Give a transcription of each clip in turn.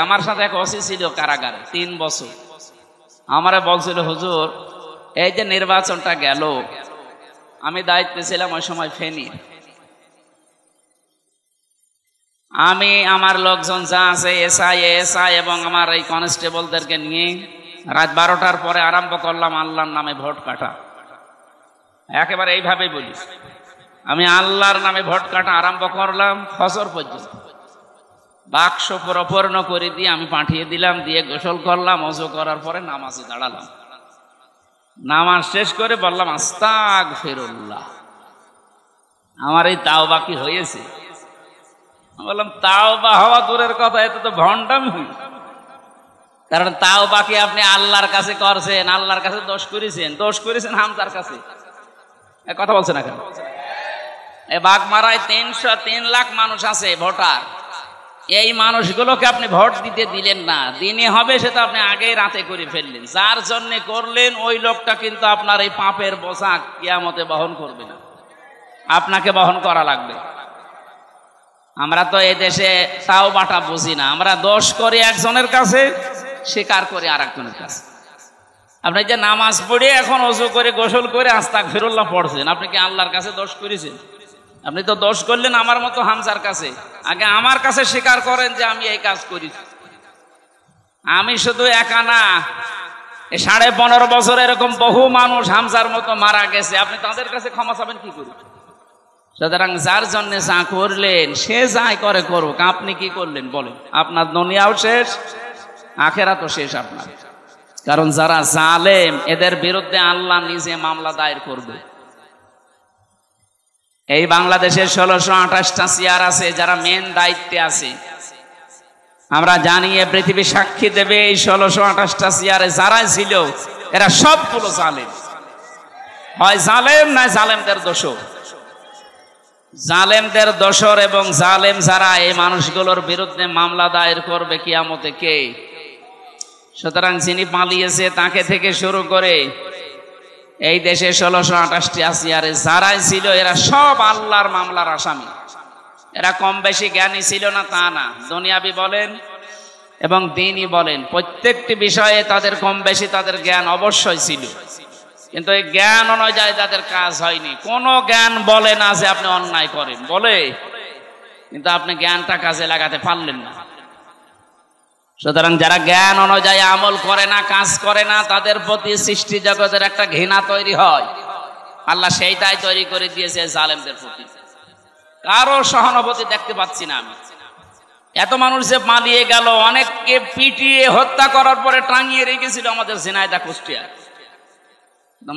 আমার সাথে এক ওসি ছিল কারাগারে 3 বছর। আমারে বলছিল, হুজুর এই যে নির্বাচনটা গেল, আমি দায়িত্বে ছিলাম ওই সময় ফেনীর, আমি আমার লোকজন যা আছে এসআই এবং আমার এই কনস্টেবলদেরকে নিয়ে রাত 12টার পরে আরম্ভ করলাম আল্লাহর নামে ভোট কাটা। একেবারে এইভাবেই বলি, আমি আল্লাহর নামে ভোট কাটা আরম্ভ করলাম ফজর পর্যন্ত। বাক্স পূর্ণ করে দিয়ে আমি পাঠিয়ে দিলাম, দিয়ে গোসল করলাম, ওযু করার পরে নামাজে দাঁড়ালাম। নামাজ শেষ করে বললাম আস্তাগফিরুল্লাহ, আমার এই তাওবা কি হয়েছে? বললাম তাওবা হওয়া দূরের কথা, এতে তো ভণ্ডামি হই। কারণ তাওবা কি আপনি আল্লাহর কাছে করছেন, আল্লাহর কাছে দোষ করেছেন হামজার কাছে, কথা বলছে না কেন? এই বাগমারায় 303 লাখ মানুষ আছে ভোটার, এই মানুষগুলোকে আপনি ভোট দিতে দিলেন না। দিনে হবে সেটা আপনি আগেই রাতে করে ফেললেন। যার জন্য করলেন ওই লোকটা কিন্তু আপনার এই পাপের বোঝা কিয়ামতে বহন করবে না, আপনাকে বহন করা লাগবে। আমরা তো এই দেশে তাওবাটা বুঝি না, আমরা দোষ করি একজনের কাছে, স্বীকার করি আরেকজনের কাছে। আপনি যে নামাজ পড়ে এখন ওযু করে গোসল করে আস্তাগফিরুল্লাহ পড়ছেন, আপনি কি আল্লাহর কাছে দোষ করেছেন? আপনি তো দোষ করলেন আমার মতো হামজার কাছে। আগে আমার কাছে স্বীকার করেন যে আমি এই কাজ করি। আমি শুধু একা না, 15.5 বছর এরকম বহু মানুষ হামজার মতো মারা গেছে, আপনি তাদের কাছে ক্ষমা চাবেন কি করে? সুতরাং যার জন্য যা করলেন সে যাই করে করুক, আপনি কি করলেন বলেন? আপনার দুনিয়াও শেষ, আখেরাতও শেষ আপনার। কারণ যারা জালেম এদের বিরুদ্ধে আল্লাহ নিজে মামলা দায়ের করবে। এই বাংলাদেশের 1628টা চেয়ার আছে, যারা মেন দায়িত্বে আছে। আমরা জানি পৃথিবী সাক্ষী দেবে, এই 1628টা চেয়ারে যারা ছিল এরা সবগুলো জালেম। হয় জালেম না জালেমদের দোষর। জালেমদের দোষর এবং জালেম যারা, এই মানুষগুলোর বিরুদ্ধে মামলা দায়ের করবে কিয়ামতে কে? সুতরাং যিনি পালিয়েছে তাকে থেকে শুরু করে এই দেশে 1628টি চেয়ারে যারাই ছিল এরা সব আল্লাহর মামলার আসামি। এরা কম বেশি জ্ঞানী ছিল না তা না, দুনিয়াবি বলেন এবং দ্বীনি বলেন, প্রত্যেকটি বিষয়ে তাদের কম বেশি তাদের জ্ঞান অবশ্যই ছিল, কিন্তু এই জ্ঞান অনুযায়ী তাদের কাজ হয়নি। কোনো জ্ঞান বলে না যে আপনি অন্যায় করেন, বলে, কিন্তু আপনি জ্ঞানটা কাজে লাগাতে পারলেন না। সুতরাং যারা জ্ঞান অনুযায়ী আমল করে না, কাজ করে না, তাদের প্রতি সৃষ্টি জগতের একটা ঘৃণা তৈরি হয়। আল্লাহ সেইটাই তৈরি করে দিয়েছে জালেমদের প্রতি। কারো সহানুভূতি দেখতে পাচ্ছি না আমি। এত মানুষ যে পালিয়ে গেল, অনেককে পিটিয়ে হত্যা করার পরে টাঙিয়ে রেখেছিল আমাদের ঝিনাইদহ কুষ্টিয়া।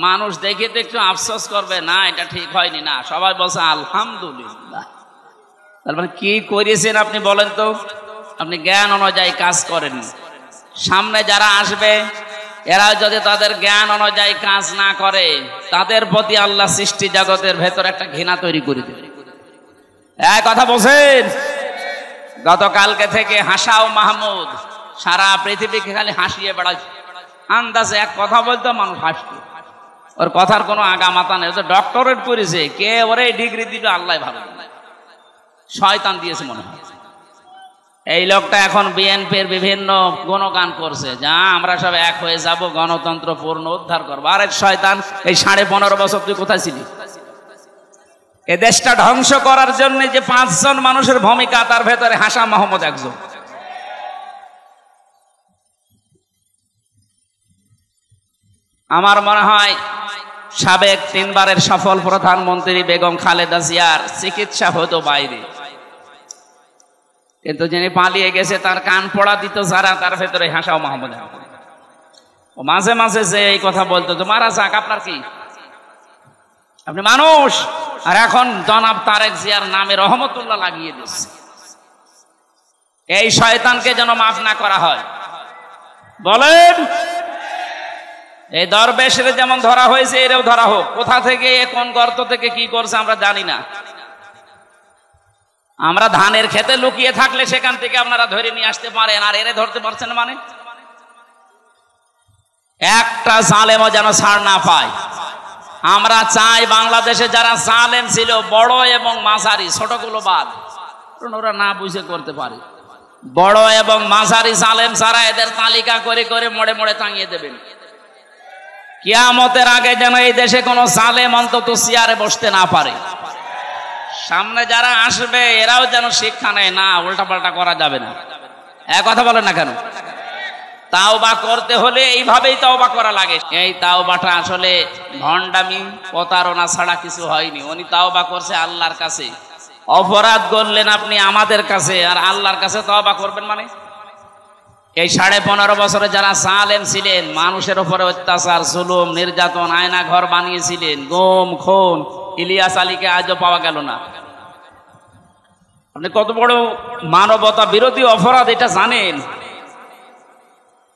মানুষ দেখে তো একটু আফসোস করবে না, এটা ঠিক হয়নি না, সবাই বলছে আলহামদুলিল্লাহ। তার মানে কি করেছেন আপনি বলেন তো? আপনি জ্ঞান অনুযায়ী কাজ করেন। সামনে যারা আসবে এরা যদি তাদের জ্ঞান অনুযায়ী কাজ না করে, তাদের প্রতি আল্লাহ সৃষ্টি জগতের ভেতর একটা ঘৃণা তৈরি করে দেবে। এই কথা বলছেন? গতকালকে থেকে হাসাও মাহমুদ সারা পৃথিবীকে খালি হাসিয়ে বেড়াচ্ছে। আন্দাজে এক কথা বলতো মানুষ হাসত, ওর কথার কোনো আগামাতা নেই। ডক্টরেট করেছে কে, ওরে ডিগ্রি দিল আল্লাহ ভালো, শয়তান দিয়েছে মনে হয়। এই লোকটা এখন বিএনপির বিভিন্ন গুণগান করছে, যা আমরা সব এক হয়ে যাব, গণতন্ত্র পূর্ণ উদ্ধার করবো। আরে শয়তান, এই 15.5 বছর তুই কোথায় ছিলি? এ দেশটা ধ্বংস করার জন্য যে 5 জন মানুষের ভূমিকা, তার ভেতরে হাসা মাহমুদ একজন। আমার মনে হয় সাবেক 3 বারের সফল প্রধানমন্ত্রী বেগম খালেদা জিয়ার চিকিৎসা হতো বাইরে, কিন্তু যিনি পালিয়ে গেছে তার কান পড়া দিত যারা, তার ভেতরে হাসাও মাহমুদ। ও মাঝে মাঝে যে এই কথা বলতো, তো মারা যাক, আপনার কি, আপনি মানুষ। আর এখন জনাব তারেক জিয়ার নামে রহমতুল্লাহ লাগিয়ে দিচ্ছে। এই শয়তানকে যেন মাফ না করা হয়। বলেন, এই দরবেশের যেমন ধরা হয়েছে এরও ধরা হোক। কোথা থেকে, কোন গর্ত থেকে কি করছে আমরা জানি না। আমরা ধানের খেতে লুকিয়ে থাকলে সেখান থেকে আপনারা ধরে নিয়ে আসতে পারেন, আর এরে ধরতে পারছেন মানে? একটা জালেমও যেন ছাড় না পায়। আমরা চাই বাংলাদেশে যারা জালেম ছিল, বড় এবং মাঝারি, ছোটগুলো বাদ, ওরা না বুঝে করতে পারে। বড় এবং মাঝারি জালেম ছাড়া এদের তালিকা করে করে মোড়ে মোড়ে টাঙিয়ে দেবেন। কিয়ামতের আগে যেন এই দেশে কোনো জালেম অন্তত চেয়ারে বসতে না পারে। সামনে যারা আসবে এরাও যেন শিক্ষা নেয়, না উল্টাপাল্টা করা যাবে না। এক কথা বলেন না কেন? তাওবা করতে হলে এইভাবেই তাওবা করা লাগে। এই তাওবাটা আসলে ভণ্ডামি প্রতারণা ছাড়া কিছু হয়নি। উনি তাওবা করছে আল্লাহর কাছে। অপরাধ করলেন আপনি আমাদের কাছে, আর আল্লাহর কাছে তাওবা করবেন মানে? এই 15.5 বছরে যারা জালেম ছিলেন, মানুষের উপরে অত্যাচার, জুলুম, নির্যাতন, আয়না ঘর বানিয়েছিলেন, গুম খুন, ইলিয়াস আলীকে আজও পাওয়া গেল না। আপনি কত বড় মানবতা বিরোধী অপরাধ এটা জানেন?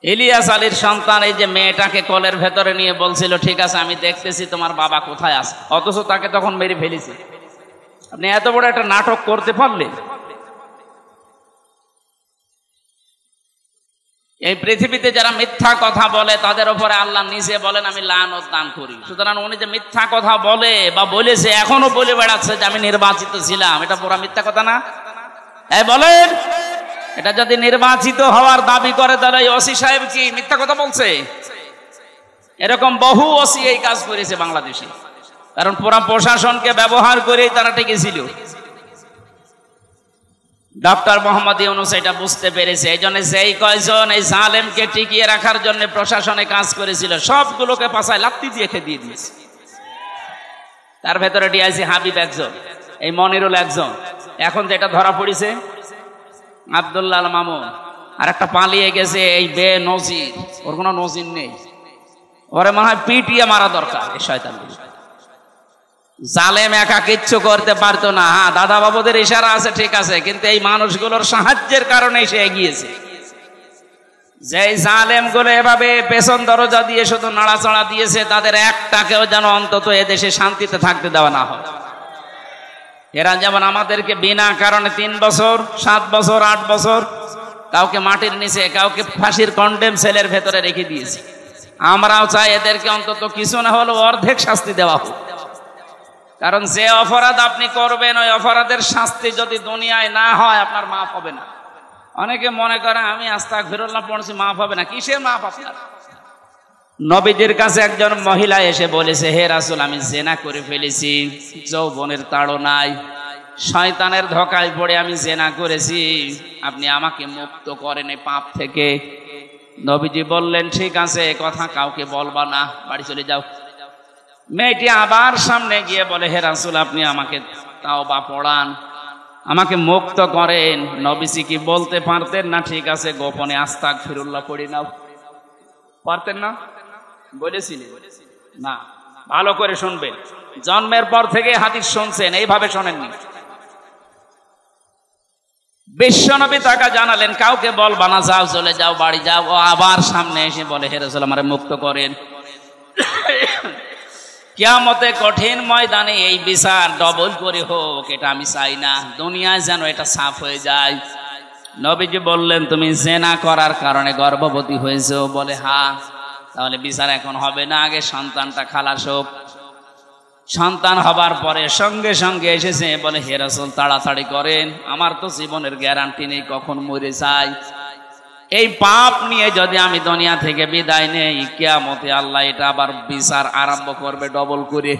ইলিয়াস আলীর সন্তান এই যে মেয়েটাকে কলের ভেতরে নিয়ে বলছিল, ঠিক আছে আমি দেখতেছি তোমার বাবা কোথায় আছে, অথচ তাকে তখন মেরে ফেলেছে। আপনি এত বড় একটা নাটক করতে পারলেন? এই পৃথিবীতে যারা মিথ্যা কথা বলে তাদের উপরে আল্লাহ নিজে বলেন আমি লানত দান করি। সুতরাং উনি যে মিথ্যা কথা বলে বা বলেছে, এখনো বলে বেড়াচ্ছে যে আমি নির্বাচিত ছিলাম, এটা পুরা মিথ্যা কথা না? এই বলেন, এটা যদি নির্বাচিত হওয়ার দাবি করে তাহলে ওসি সাহেব কি মিথ্যা কথা বলছে? এরকম বহু ওসি এই কাজ করেছে বাংলাদেশে, কারণ পুরা প্রশাসনকে ব্যবহার করেই তারা টিকেছিল। ডক্টর মোহাম্মদ ইউনূস এটা বুঝতে পেরেছে। এই জন্য যেই কয়জন এই জালেমকে টিকিয়ে রাখার জন্য প্রশাসনে কাজ করেছিল সবগুলোকে পাছায় লাত্তি দিয়ে খেদিয়ে দিয়েছে। তার ভেতরে ডিআইজি হাবিব একজন, এই মনিরুল একজন, এখন যেটা ধরা পড়েছে আব্দুল্লাহ আল মামুন, আর একটা পালিয়ে গেছে এই বে নজির। ওর কোনো নজির নেই, ওরে মনে হয় পিটিয়ে মারা দরকার। এই শয়তান জালেম একা কিচ্ছু করতে পারতো না। হ্যাঁ, দাদা বাবুদের ইশারা আছে ঠিক আছে, কিন্তু এই মানুষগুলোর সাহায্যের কারণে সে এগিয়েছে। যে জালেম গুলো এভাবে পেছন দরজা দিয়ে শুধু নাড়াচাড়া দিয়েছে, তাদের একটাকেও যেন অন্তত এদেশে শান্তিতে থাকতে দেওয়া না হয়। এরা যেমন আমাদেরকে বিনা কারণে 3 বছর, 7 বছর, 8 বছর কাউকে মাটির নিচে, কাউকে ফাঁসির কন্ডেম সেলের ভেতরে রেখে দিয়েছে। আমরাও চাই এদেরকে অন্তত কিছু না হলেও অর্ধেক শাস্তি দেওয়া হোক। কারণ যে অপরাধ আপনি করবেন ওই অপরাধের শাস্তি যদি দুনিয়ায় না হয় আপনার মাফ হবে না। অনেকে মনে করে আমি আস্তাগফিরুল্লাহ পড়ছি মাফ হবে না। কিসের মাফ আপনার? নবীজির কাছে একজন মহিলা এসে বলেছে, হে রাসূল আমি জেনা করে ফেলেছি, যৌবনের তাড়নায় শয়তানের ধোঁকায় পড়ে আমি জেনা করেছি, আপনি আমাকে মুক্ত করেন এই পাপ থেকে। নবীজি বললেন ঠিক আছে, কথা কাউকে বলবা না, বাড়ি চলে যাও। মেয়েটি আবার সামনে গিয়ে বলে, হে রাসূল আপনি আমাকে তাওবা পড়ান, আমাকে মুক্ত করেন। নবীজি কি বলতে পারতেন না ঠিক আছে গোপনে আস্তাগফিরুল্লাহ পড়ি নাও? পারতেন না? বলেছিলেন না? ভালো করে শুনবেন, জন্মের পর থেকে হাদিস শুনছেন, এইভাবে শোনেননি। বিশ্বনবী তাকে জানালেন কাউকে বলবা না, যাও চলে যাও, বাড়ি যাও। ও আবার সামনে এসে বলে, হে রাসূল আমারে মুক্ত করেন। কিয়ামতে কঠিন ময়দানে এই বিচার ডবল করে হোক, এটা আমি চাই না। দুনিয়ায় যেন এটা সাফ হয়ে যায়। নবীজি বললেন তুমি জেনা করার কারণে গর্ভবতী হয়েছো? বলে হ্যাঁ। তাহলে বিচার এখন হবে না, আগে সন্তানটা খালাস হোক। সন্তান হবার পরে সঙ্গে সঙ্গে এসেছে, বলে হে রাসূল তাড়াতাড়ি করেন, আমার তো জীবনের গ্যারান্টি নেই, কখন মরে যাই। এই পাপ নিয়ে যদি আমি দুনিয়া থেকে বিদায় নেই, কিয়ামতে আল্লাহ এটা আবার বিচার আরম্ভ করবে ডবল করে।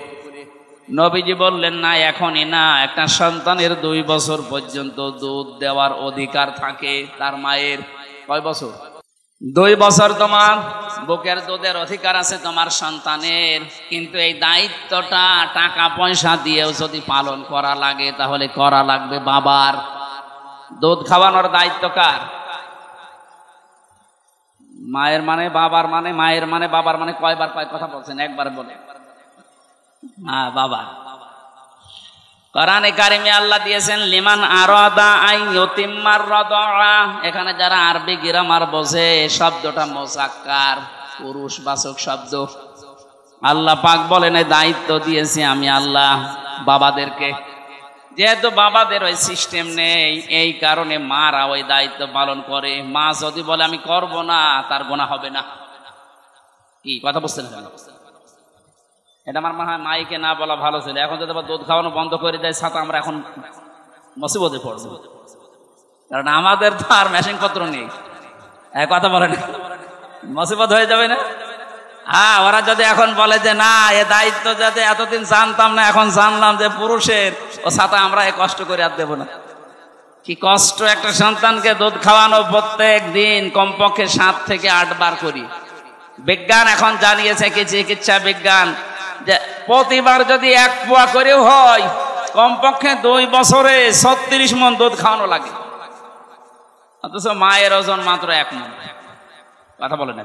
নবীজি বললেন না, এখনই না। একটা সন্তানের 2 বছর পর্যন্ত দুধ দেওয়ার অধিকার থাকে তার মায়ের। কয় বছর? 2 বছর তোমার বুকের দুধের অধিকার আছে তোমার সন্তানের। কিন্তু এই দায়িত্বটা টাকা পয়সা দিয়েও যদি পালন করা লাগে তাহলে করা লাগবে বাবার। দুধ খাওয়ানোর দায়িত্ব কার? মায়ের মানে বাবার মানে, মায়ের মানে বাবার মানে। কয়বার কয় কথা বলছেন? একবার বলে হ্যাঁ বাবা। কোরআনে কারিমে আল্লাহ দিয়েছেন লিমান আরাদা আন ইউতিম্মার রাদা। এখানে যারা আরবি গ্রামার বোঝে, শব্দটা মুযাক্কার, পুরুষবাচক শব্দ। আল্লাহ পাক বলেন এই দায়িত্ব দিয়েছি আমি আল্লাহ বাবাদেরকে। যেহেতু বাবাদের ওই সিস্টেম নেই, এই কারণে মারা ওই দায়িত্ব পালন করে। মা যদি বলে আমি করব না, তার গুনাহ হবে না। কি কথা বুঝছেন? এটা আমার মনে হয় মাইকে না বলা ভালো ছিল। এখন যদি দুধ খাওয়ানো বন্ধ করে দেয় ছাতা, আমরা এখন মুসিবতে পড়ব। কারণ আমাদের তো আর মেশিন পত্র নেই। কথা বলেন, মুসিবত হয়ে যাবে না? হ্যাঁ, ওরা যদি এখন বলে যে না, এ দায়িত্ব যাতে এতদিন জানতাম না, এখন জানলাম যে পুরুষের, ও সাথে আমরা এ কষ্ট করে আর দেবো না। কি কষ্ট একটা সন্তানকে দুধ খাওয়ানো, প্রত্যেক দিন কমপক্ষে 7 থেকে 8 বার করি। বিজ্ঞান এখন জানিয়েছে, কি চিকিৎসা বিজ্ঞান, যে প্রতিবার যদি 1 পোয়া করেও হয়, কমপক্ষে 2 বছরে 36 মণ দুধ খাওয়ানো লাগে। অথচ মায়ের ওজন মাত্র 1 মণ। কথা বলে না,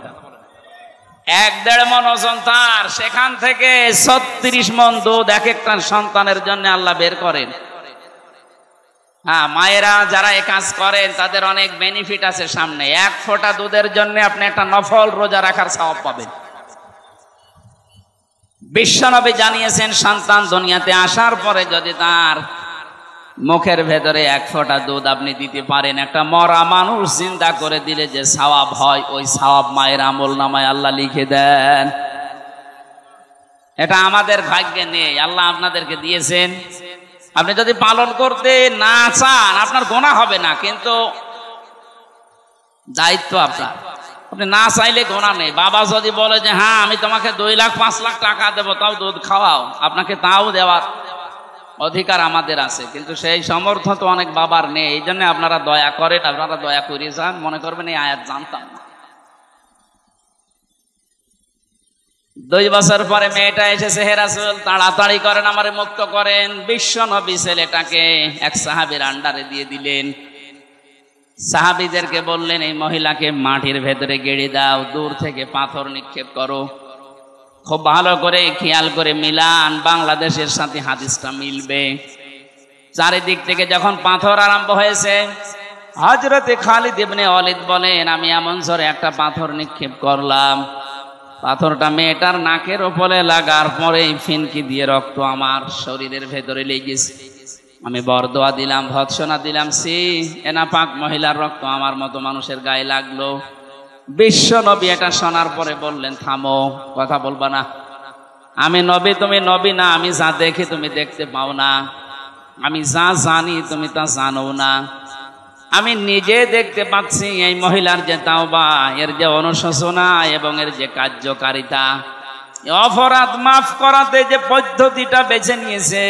1-1.5 মণ ওজন তার, সেখান থেকে 36 মণ দুধ এক একটা সন্তানের জন্য আল্লাহ বের করেন। হ্যাঁ, মায়েরা যারা এই কাজ করেন তাদের অনেক বেনিফিট আছে সামনে। 1 ফোঁটা দুধের জন্য আপনি একটা নফল রোজা রাখার সওয়াব পাবেন। বিশ্বনবী জানিয়েছেন, সন্তান দুনিয়াতে আসার পরে যদি তার মুখের ভেতরে 1 ফোঁটা দুধ আপনি দিতে পারেন, একটা মরা মানুষ জিন্দা করে দিলে যে সওয়াব হয়, ওই সওয়াব মায়ের আমলনামায় আল্লাহ লিখে দেন। এটা আমাদের ভাগ্যে নেই, আল্লাহ আপনাদেরকে দিয়েছেন। আপনি যদি পালন করতে না চান, আপনার গুনাহ হবে না, কিন্তু দায়িত্ব আপনার। আপনি না চাইলে গুনাহ নেই। বাবা যদি বলে যে হ্যাঁ আমি তোমাকে 2 লাখ 5 লাখ টাকা দেবো, তাও দুধ খাওয়াও, আপনাকে তাও দেওয়ার অধিকার আমাদের আছে, কিন্তু সেই সামর্থ্য তো অনেক বাবার নেই। এই জন্য আপনারা দয়া করেন, আপনারা দয়া করে যান, মনে করবেন এই আয়াত জানতাম না। 2 বছর পরে মেয়েটা এসেছে, হে রাসূল তাড়াতাড়ি করেন, আমারে মুক্ত করেন। বিশ্বনবী ছেলেটাকে এক সাহাবীর আন্ডারে দিয়ে দিলেন। সাহাবীদেরকে বললেন, এই মহিলাকে মাটির ভেতরে গেড়ে দাও, দূর থেকে পাথর নিক্ষেপ করো। খুব ভালো করে খেয়াল করে মিলান, বাংলাদেশের সাথে হাদিসটা মিলবে। চারিদিক থেকে যখন পাথর আরম্ভ হয়েছে, হযরতে খালিদ ইবনে ওয়ালিদ বলেন, আমি এমন জোরে একটা পাথর নিক্ষেপ করলাম, পাথরটা মেয়েটার নাকের উপরে লাগার পরেই ফিনকি দিয়ে রক্ত আমার শরীরের ভেতরে লেগেছে। আমি বরদোয়া দিলাম, ভৎসনা দিলাম, সি এনা পাক মহিলার রক্ত আমার মতো মানুষের গায়ে লাগলো। বিশ্ব নবী এটা শোনার পরে বললেন, থামো, কথা বলবা না। আমি নবী, তুমি নবী না। আমি যা দেখি তুমি দেখতে পাও না, আমি যা জানি তুমি তা জানো না। আমি নিজে দেখতে পাচ্ছি এই মহিলার যে তাওবা, এর যে অনুশোচনা এবং এর যে কার্যকারিতা, অপরাধ মাফ করাতে যে পদ্ধতিটা বেছে নিয়েছে,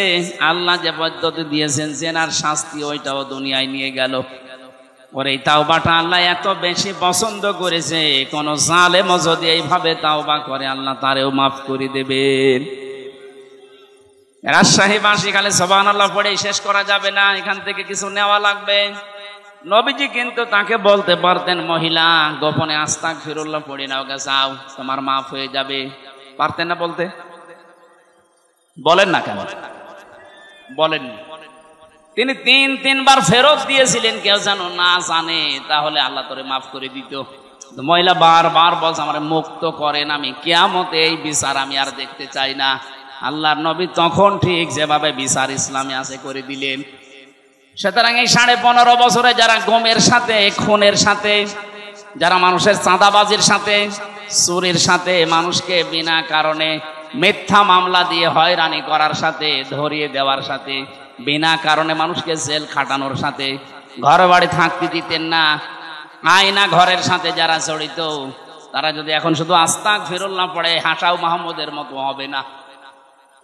আল্লাহ যে পদ্ধতি দিয়েছেন জেনার শাস্তি, ওইটাও দুনিয়ায় নিয়ে গেল। ওর এই তাওবাটা আল্লাহ এত বেশি পছন্দ করেছে, কোন জালেমও যদি এইভাবে তাওবা করে আল্লাহ তারেও মাফ করে দেবেন। রাজশাহীবাসী খালি সুবহানাল্লাহ পড়ে শেষ করা যাবে না, এখান থেকে কিছু নেওয়া লাগবে। নবীজি কিন্তু তাকে বলতে পারতেন, মহিলা গোপনে আস্তাগফিরুল্লাহ পড়ে নাও, যাও তোমার মাফ হয়ে যাবে। পারতেন না বলতে? বলেন না কেন? বলেননি। তিনি 3 বার ফেরত দিয়েছিলেন, কেউ যেন না জানে, তাহলে আল্লাহ তোরে মাফ করে দিত। মহিলা বারবার বলছে, আমার মুক্ত করেন, আমি কিয়ামতে এই বিচার আমি আর দেখতে চাই না। আল্লাহর নবী তখন ঠিক যেভাবে বিচার ইসলামে আছে করে দিলেন। সুতরাং এই 15.5 বছরে যারা গমের সাথে, খুনের সাথে, যারা মানুষের চাঁদাবাজির সাথে, চুরির সাথে, মানুষকে বিনা কারণে মিথ্যা মামলা দিয়ে হয়রানি করার সাথে, ধরিয়ে দেওয়ার সাথে, বিনা কারণে মানুষকে জেল খাটানোর সাথে, ঘর বাড়ি থাকতে দিতেন না, আয়না ঘরের সাথে যারা জড়িত, তারা যদি এখন শুধু আস্তাগফিরুল্লাহ পড়ে, হাসাও মাহমুদের মতো হবে না।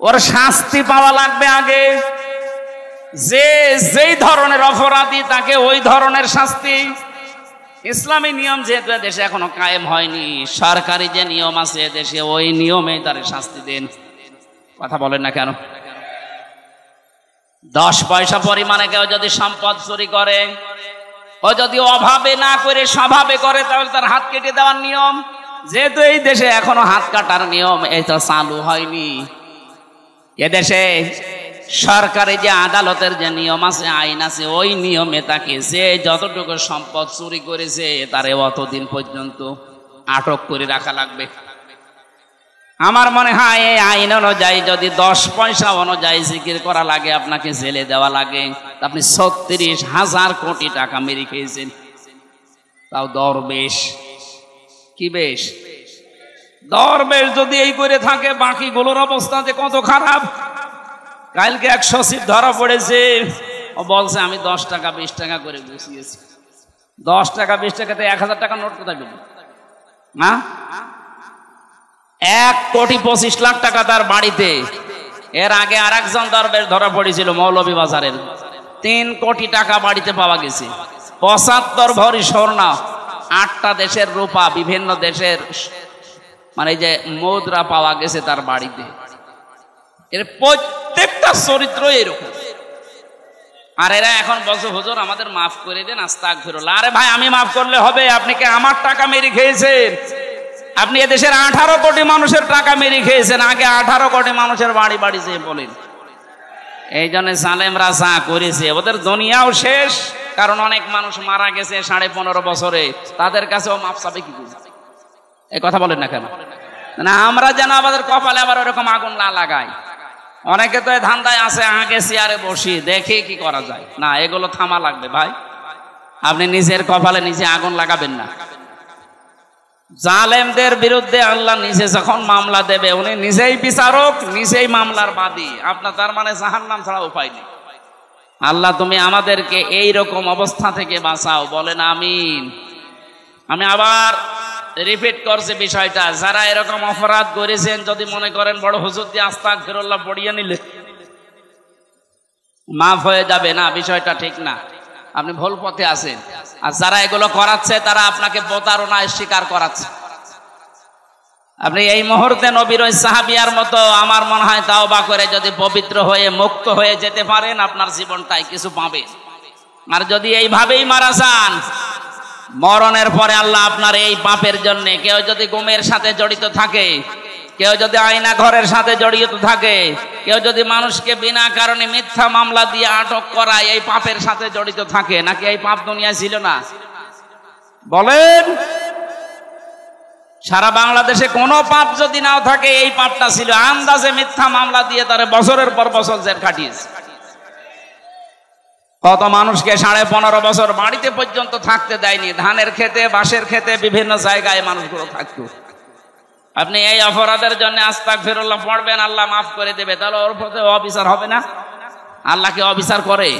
ওর শাস্তি পাওয়া লাগবে আগে। যেই ধরনের অপরাধী তাকে ওই ধরনের শাস্তি। ইসলামী নিয়ম যেহেতু দেশে এখনো কায়েম হয়নি, সরকারি যে নিয়ম আছে দেশে, ওই নিয়মে তার শাস্তি দেন। কথা বলেন না কেন? 10 পয়সা পরিমাণে কেউ যদি সম্পদ চুরি করে, ও যদি অভাবে না করে স্বভাবে করে, তাহলে তার হাত কেটে দেওয়ার নিয়ম। যেহেতু এই দেশে এখনো হাত কাটার নিয়ম এটা চালু হয়নি, এদেশে সরকারি যে আদালতের যে নিয়ম আছে, আইন আছে, ওই নিয়মে তাকে যে যতটুকু সম্পদ চুরি করেছে তারে অতদিন পর্যন্ত আটক করে রাখা লাগবে। আমার মনে হয় এই আইন অনুযায়ী যদি 10 পয়সা অনুযায়ী জিকির করা লাগে, আপনাকে জেলে দেওয়া লাগে, আপনি 36,000 কোটি টাকা মেরে খেয়েছেন। তাও দরবেশ। কি বেশ? দরবেশ যদি এই করে থাকে, বাকিগুলোর অবস্থা যে কত খারাপ। কালকে এক সচিব ধরা পড়েছে, ও বলছে আমি 10 টাকা 20 টাকা করে গুছিয়েছি। 10 টাকা 20 টাকাতে 1000 টাকা নোট কোথায় পেল? না, 1,25,00,000 টাকা তার বাড়িতে। এর আগে আর একজন দরবেশ ধরা পড়েছিল মৌলভীবাজারের, 3 কোটি টাকা বাড়িতে পাওয়া গেছে। 75 ভরি স্বর্ণ, 8টা দেশের রূপা, বিভিন্ন দেশের মানে যে মুদ্রা পাওয়া গেছে তার বাড়িতে। এর প্রত্যেকটা চরিত্র এরকম। আর এরা এখন বলছে হুজুর আমাদের মাফ করে দেন, আস্তাগফিরুল্লাহ। আরে ভাই, আমি মাফ করলে হবে? আপনি কি আমার টাকা মেরে খেয়েছেন? আপনি এদেশের 18 কোটি মানুষের টাকা মেরে খেয়েছেন। আগে 18 কোটি মানুষের বাড়ি বাড়ি যেয়ে বলেন। এই জন্য জালেমরা যা করেছে, ওদের দুনিয়াও শেষ। কারণ অনেক মানুষ মারা গেছে 15.5 বছরে, তাদের কাছেও মাফ চাবে কি করে? এই কথা বলেন না কেন? না, আমরা যেন আমাদের কপালে আবার ওরকম আগুন না লাগাই। অনেকে তো এই ধান্দায় আছে, আগে চেয়ারে বসি দেখি কি করা যায়। না, এগুলো থামা লাগবে ভাই। আপনি নিজের কপালে নিজে আগুন লাগাবেন না। জালেমদের বিরুদ্ধে আল্লাহ নিজে যখন মামলা দেবে, উনি নিজেই বিচারক, নিজেই মামলার বাদী। আপনার তার মানে জাহান্নাম ছাড়া উপায় নেই। আল্লাহ তুমি আমাদেরকে এই রকম অবস্থা থেকে বাঁচাও, বলেন আমিন। আমি আবার রিপিট করছি বিষয়টা, যারা এরকম অপরাধ করেছেন, যদি মনে করেন বড় হুজুর দিয়ে আস্তাগফিরুল্লাহ পড়িয়ে নিলে মাফ হয়ে যাবে, না, বিষয়টা ঠিক না। আপনি ভুল পথে আছেন। আর যারা এগুলো করাচ্ছে তারা আপনাকে প্রতারণায় শিকার করাচ্ছে। আপনি এই মুহূর্তে নবীর ওই সাহাবিয়ার মতো আমার মনে হয় তাওবা করে যদি পবিত্র হয়ে মুক্ত হয়ে যেতে পারেন, আপনার জীবনটাই কিছু পাবে। আর যদি এইভাবেই মারা যান, মরণের পরে আল্লাহ আপনার এই পাপের জন্য, কেউ যদি গুমের সাথে জড়িত থাকে, কেউ যদি আয়না ঘরের সাথে জড়িত থাকে, কেউ যদি মানুষকে বিনা কারণে মিথ্যা মামলা দিয়ে আটক করায়, এই পাপের সাথে জড়িত থাকে, নাকি এই পাপ দুনিয়ায় ছিল না? বলেন, সারা বাংলাদেশে কোনো পাপ যদি নাও থাকে, এই পাপটা ছিল। আন্দাজে মিথ্যা মামলা দিয়ে তারা বছরের পর বছর জেল কাটিয়েছে। কত মানুষকে 15.5 বছর বাড়িতে পর্যন্ত থাকতে দেয়নি। ধানের খেতে, বাঁশের খেতে, বিভিন্ন জায়গায় মানুষগুলো থাকতো। আপনি এই অপরাধের জন্য আস্তাগফিরুল্লাহ পড়বেন, আল্লাহ মাফ করে দেবে, তাহলে ওর প্রতি অবিচার হবে না? আল্লাহকে অবিচার করে?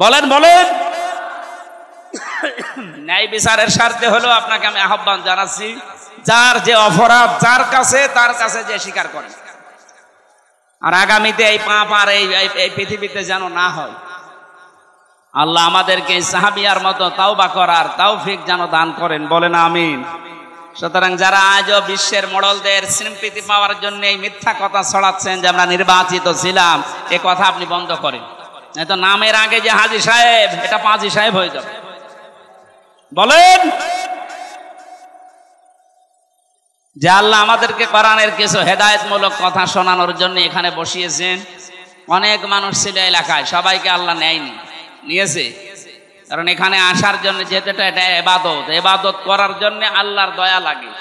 বলেন বলেন। ন্যায় বিচারের স্বার্থে হলো আপনাকে আমি আহ্বান জানাচ্ছি, যার যে অপরাধ যার কাছে, তার কাছে যে স্বীকার করে। আর আগামীতে এই পাপ আর এই পৃথিবীতে যেন না হয়। আল্লাহ আমাদেরকে সাহাবিয়ার মতো তাওবা করার তৌফিক যেন দান করেন, বলেন আমিন। সুতরাং যারা আজও বিশ্বের মোড়লদের স্বীকৃতি পাওয়ার জন্য এই মিথ্যা কথা ছড়াচ্ছেন যে আমরা নির্বাচিত ছিলাম, এ কথা আপনি বন্ধ করেন। নাই তো নামের আগে যে হাজী সাহেব, এটা পাজি সাহেব হয়ে যাবে। বলেন যে আল্লাহ আমাদেরকে কোরআনের কিছু হেদায়েতমূলক কথা শোনানোর জন্য এখানে বসিয়েছেন। অনেক মানুষ ছিল এলাকায়, সবাইকে আল্লাহ নেয়নি, নিয়েছে। কারণ এখানে আসার জন্য, যেহেতু এটা ইবাদত, ইবাদত করার জন্য আল্লাহর দয়া লাগে।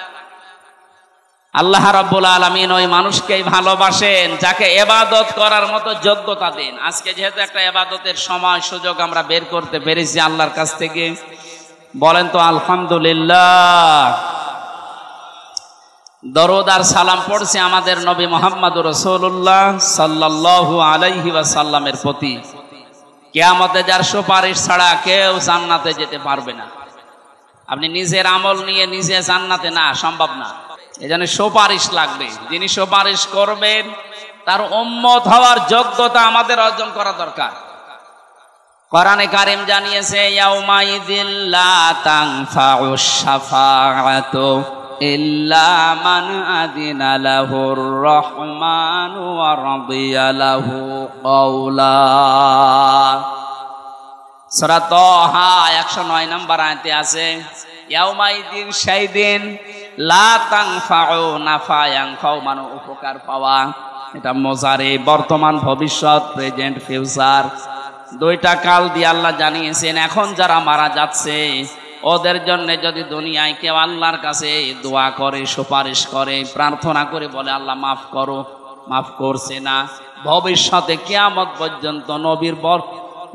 আল্লাহ রাব্বুল আলামিন ওই মানুষকেই ভালোবাসেন যাকে ইবাদত করার মতো যোগ্যতা দেন। আজকে যেহেতু একটা ইবাদতের সময় সুযোগ আমরা বের করতে পেরেছি আল্লাহর কাছ থেকে, বলেন তো আলহামদুলিল্লাহ। দরুদ আর সালাম পড়ছি আমাদের নবী মুহাম্মদুর রাসূলুল্লাহ সাল্লাল্লাহু আলাইহি ওয়াসাল্লামের প্রতি। কিয়ামতে যার সুপারিশ ছাড়া কেউ জান্নাতে যেতে পারবে না। আপনি নিজের আমল নিয়ে নিজে জান্নাতে না, সম্ভব না। এজন্য সুপারিশ লাগবে। যিনি সুপারিশ করবেন তার উম্মত হওয়ার যোগ্যতা আমাদের অর্জন করা দরকার। কোরআনে কারীম জানিয়েছে, ইয়াউমাইযিল লা তানফাউশ শাফাআতু ইল্লা মান আযিনা লাহুর রহমানু ওয়া রাদিয়া লাহু কওলা। সূরা তাহা 109 নম্বর আয়াতে আছে, ইয়াউমাইযিন, সেই দিন, লা তানফাউ, নাফা, ইয়ানফাউ মানে উপকার পাওয়া। এটা মোজারে, বর্তমান, ভবিষ্যৎ, প্রেজেন্ট, ফিউচার, দুইটা কাল দিয়ে আল্লাহ জানিয়েছেন। এখন যারা মারা যাচ্ছে ওদের জন্য যদি দুনিয়ায় কেউ আল্লাহর কাছে দোয়া করে, সুপারিশ করে, প্রার্থনা করে, বলে আল্লাহ মাফ করো, মাফ করছে না, ভবিষ্যতে কিয়ামত পর্যন্ত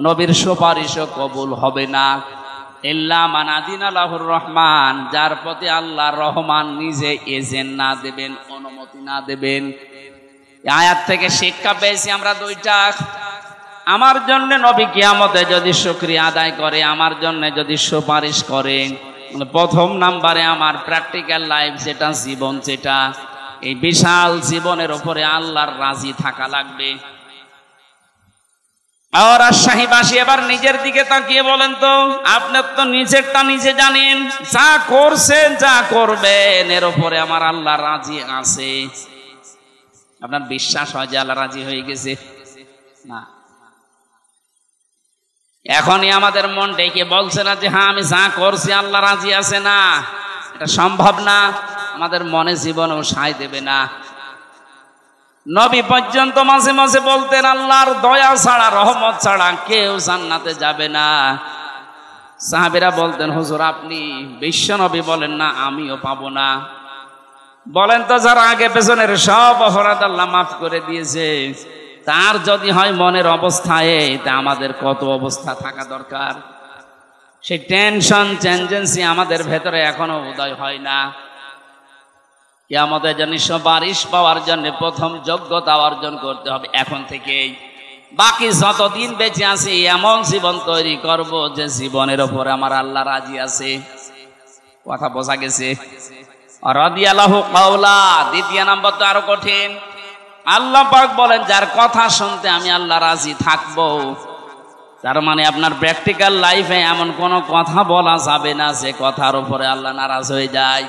নবীর সুপারিশও কবুল হবে না। ইল্লা মান আযিনা লাহুর রহমান, যার প্রতি আল্লাহ রহমান নিজে এজেন্ট না দেবেন, অনুমতি না দেবেন। আয়াত থেকে শিক্ষা পেয়েছি আমরা দুইটা। আমার জন্য নবী কিয়ামতে যদি শুকরিয়া আদায় করে, আমার জন্য যদি সুপারিশ করে, প্রথম নাম্বারে আমার প্র্যাকটিক্যাল লাইফ যেটা, জীবন যেটা, এই বিশাল জীবনের উপরে আল্লাহর রাজি থাকা লাগবে। আর রাজশাহীবাসী এবার নিজের দিকে তাকিয়ে বলেন তো, আপনি তো নিজেরটা নিজে জানেন, যা করছেন যা করবেন এর উপরে আমার আল্লাহ রাজি আছে। আপনার বিশ্বাস হয় যে আল্লাহ রাজি হয়ে গেছে? না। এখনই আমাদের মন ডেকে বলছে না যে হ্যাঁ আমি যা করছি আল্লাহ রাজি আছে? না, এটা সম্ভব না। আমাদের মনে জীবনেও সায় দেবে না। নবী পর্যন্ত মাঝে মাঝে বলতেন আল্লাহর দয়া ছাড়া, রহমত ছাড়া কেউ জান্নাতে যাবে না। সাহাবীরা বলতেন হুজুর আপনি বিশ্ব নবী বলেন না, আমিও পাবো না। বলেন তো যারা আগে পেছনের সব অপরাধ আল্লাহ মাফ করে দিয়েছে, তার যদি হয় মনের অবস্থায়, তা আমাদের কত অবস্থা থাকা দরকার। সেই টেনশন টেনজেন্সি আমাদের ভেতরে এখনো উদয় হয় না। কিয়ামতের জন্য সুপারিশ পাওয়ার জন্য প্রথম যোগ্যতা অর্জন করতে হবে এখন থেকেই। বাকি যতদিন বেঁচে আছি এমন জীবন তৈরি করব যে জীবনের ওপর আমার আল্লাহ রাজি আছে। কথা বোঝা গেছে? রাদিয়াল্লাহু কাওলা। দ্বিতীয় নাম্বার তো আরো কঠিন। আল্লাহ পাক বলেন যার কথা শুনতে আমি আল্লাহ রাজি থাকবো, তার মানে আপনার প্র্যাকটিক্যাল লাইফে এমন কোনো কথা বলা যাবে না যে কথার উপরে আল্লাহ নারাজ হয়ে যায়।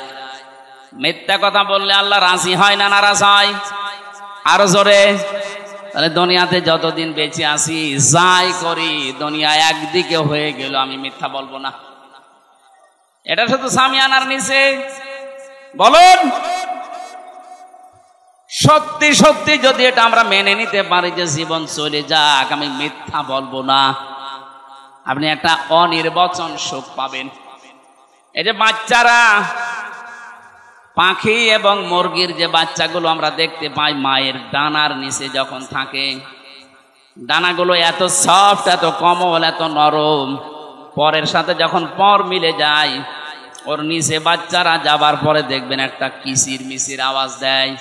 মিথ্যা কথা বললে আল্লাহ রাজি হয় না নারাজ হয়? আরো জোরে। তাহলে দুনিয়াতে যতদিন বেঁচে আছি যাই করি, দুনিয়া একদিকে হয়ে গেল, আমি মিথ্যা বলবো না। এটা শুধু সামিয়ানার নিচে বলুন। সত্যি সত্যি যদি এটা আমরা মেনে নিতে পারি যে জীবন চলে যাক, আমি মিথ্যা বলবো না, আপনি একটা অনির্বচন সুখ পাবেন। এই যে বাচ্চারা, পাখি এবং মুরগির যে বাচ্চাগুলো আমরা দেখতে পাই মায়ের ডানার নিচে যখন থাকে, ডানাগুলো এত সফট, এত কোমল, এত নরম, পরের সাথে যখন পর মিলে যায়, ওর নিচে বাচ্চারা যাবার পরে দেখবেন একটা কিচির মিচির আওয়াজ দেয়।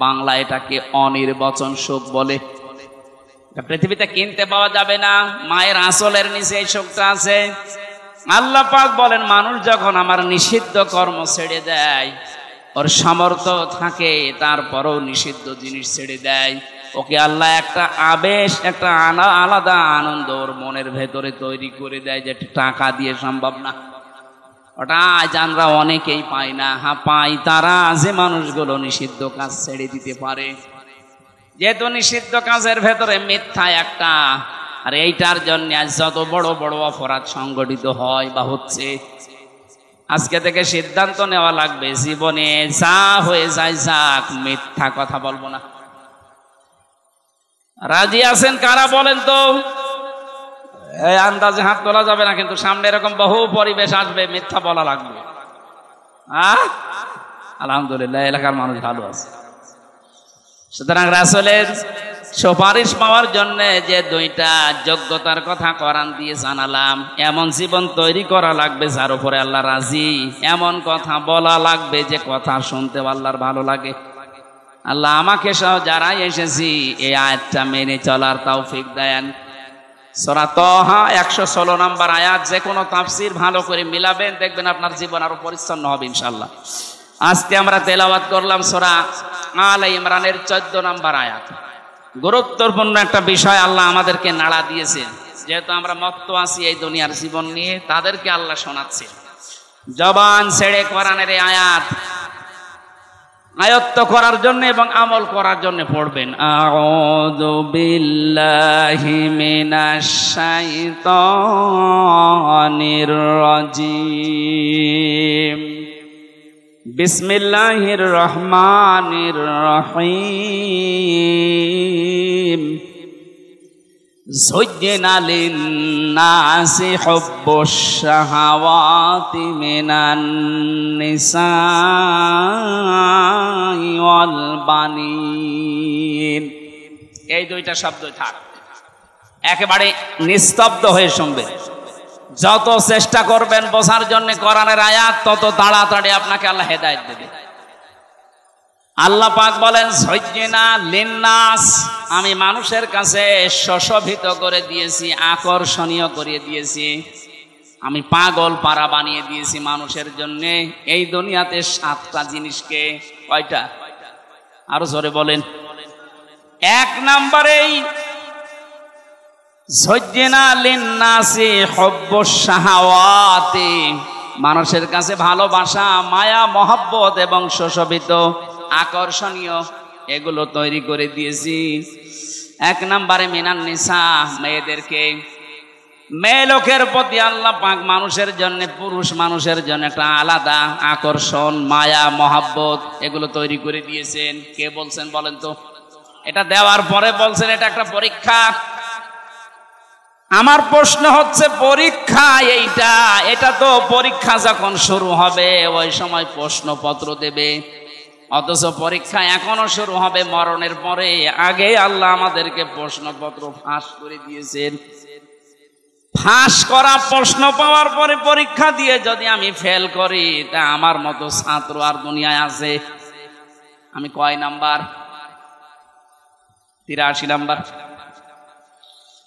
বাংলা এটাকে অনির্বচন সুখ বলে। পৃথিবীতে কিনতে পাওয়া যাবে না। মায়ের আঁচলের নিচে এই সুখটা আছে। আল্লাহ পাক বলেন মানুষ যখন আমার নিষিদ্ধ কর্ম ছেড়ে দেয়, ওর সামর্থ্য থাকে তারপরও নিষিদ্ধ জিনিস ছেড়ে দেয়, ওকে আল্লাহ একটা আবেশ, একটা আলাদা আনন্দ ওর মনের ভেতরে তৈরি করে দেয়, যেটা টাকা দিয়ে সম্ভব না। ওটা আজ আমরা অনেকেই পাই না। হ্যাঁ পাই তারা, যে মানুষগুলো নিষিদ্ধ কাজ ছেড়ে দিতে পারে। যেহেতু নিষিদ্ধ কাজের ভেতরে মিথ্যা একটা, আর এইটার জন্য আজ যত বড় বড় অপরাধ সংগঠিত হয় বা হচ্ছে, আজকে থেকে সিদ্ধান্ত নেওয়া লাগবে জীবনে যা হয়ে যায় যাক, মিথ্যা কথা বলবো না। রাজি আছেন কারা বলেন তো? এই আন্দাজে হাত তোলা যাবে না, কিন্তু সামনে এরকম বহু পরিবেশ আসবে, মিথ্যা বলা লাগবে। আলহামদুলিল্লাহ এলাকার মানুষ ভালো আছে। সুতরাং রাসূলের সুপারিশ পাওয়ার জন্য যে দুইটা যোগ্যতার কথা কোরআন দিয়ে জানালাম, এমন জীবন তৈরি করা লাগবে যার উপরে আল্লাহ রাজি, এমন কথা বলা লাগবে যে কথা শুনতে আল্লাহর ভালো লাগে। আল্লাহ আমাকে সহ যারাই এসেছি এই আয়াতটা মেনে চলার তৌফিক দেন। সূরা তাহা 116 নম্বর আয়াত। যে কোনো তাফসীর ভালো করে মিলাবেন, দেখবেন আপনার জীবন আরো পরিচ্ছন্ন হবে ইনশাআল্লাহ। আজকে আমরা তেলাওয়াত করলাম সূরা আলে ইমরানের 14 নম্বর আয়াত। গুরুত্বপূর্ণ একটা বিষয় আল্লাহ আমাদেরকে নাড়া দিয়েছেন। যেহেতু আমরা মত্ত আছি এই দুনিয়ার জীবন নিয়ে, তাদেরকে আল্লাহ শোনাচ্ছে। জবান ছেড়ে কোরআনের এই আয়াত আয়ত্ত করার জন্য এবং আমল করার জন্য পড়বেন। আউযু বিল্লাহি মিনাশ শাইতানির রাজিম। বিসমিল্লাহির রহমানির রহিম। যুয়্যিনা লিন-নাসি হুব্বুশ শাহাওয়াতি মিনান নিসাই ওয়াল বানিন। এই দুইটা শব্দ থাক, একেবারে নিস্তব্ধ হয়ে শুনবেন। যত চেষ্টা করবেন বোঝার জন্য কোরআনের আয়াত, তত তাড়াতাড়ি আপনাকে আল্লাহ হেদায়েত দেবে। আল্লাহ পাক বলেন সজ্জিনা লিন্নাস, আমি মানুষের কাছে শোভিত করে দিয়েছি, আকর্ষণীয় করে দিয়েছি, আমি পাগল পারা বানিয়ে দিয়েছি মানুষের জন্য এই দুনিয়াতে 7টা জিনিসকে। কয়টা? আরো জোরে বলেন। 1 নম্বরেই সজ্জিনা লিন্নাসি হুব্বুশ শাহাওয়াতি, মানুষের কাছে ভালোবাসা, মায়া, মহব্বত এবং সুশোভিত আকর্ষণীয় এগুলো তৈরি করে দিয়েছি। 1 নম্বরে মিনান নিসা, মেয়েদেরকে, মেয়ে লোকের প্রতি আল্লাহ পাক মানুষের জন্য, পুরুষ মানুষের জন্য একটা আলাদা আকর্ষণ, মায়া, মহব্বত এগুলো তৈরি করে দিয়েছেন। কে বলছেন বলেন তো? এটা দেওয়ার পরে বলছেন এটা একটা পরীক্ষা। আমার প্রশ্ন হচ্ছে পরীক্ষা এটা তো পরীক্ষা যখন শুরু হবে ওই সময় প্রশ্নপত্র দেবে, অথচ পরীক্ষা এখনো শুরু হবে মরণের পরে। আগে আল্লাহ আমাদেরকে প্রশ্নপত্র ফাঁস করে দিয়েছেন। ফাঁস করা প্রশ্ন পাওয়ার পরে পরীক্ষা দিয়ে যদি আমি ফেল করি, তা আমার মতো ছাত্র আর দুনিয়ায় আছে? আমি কয় নাম্বার? 83 নাম্বার।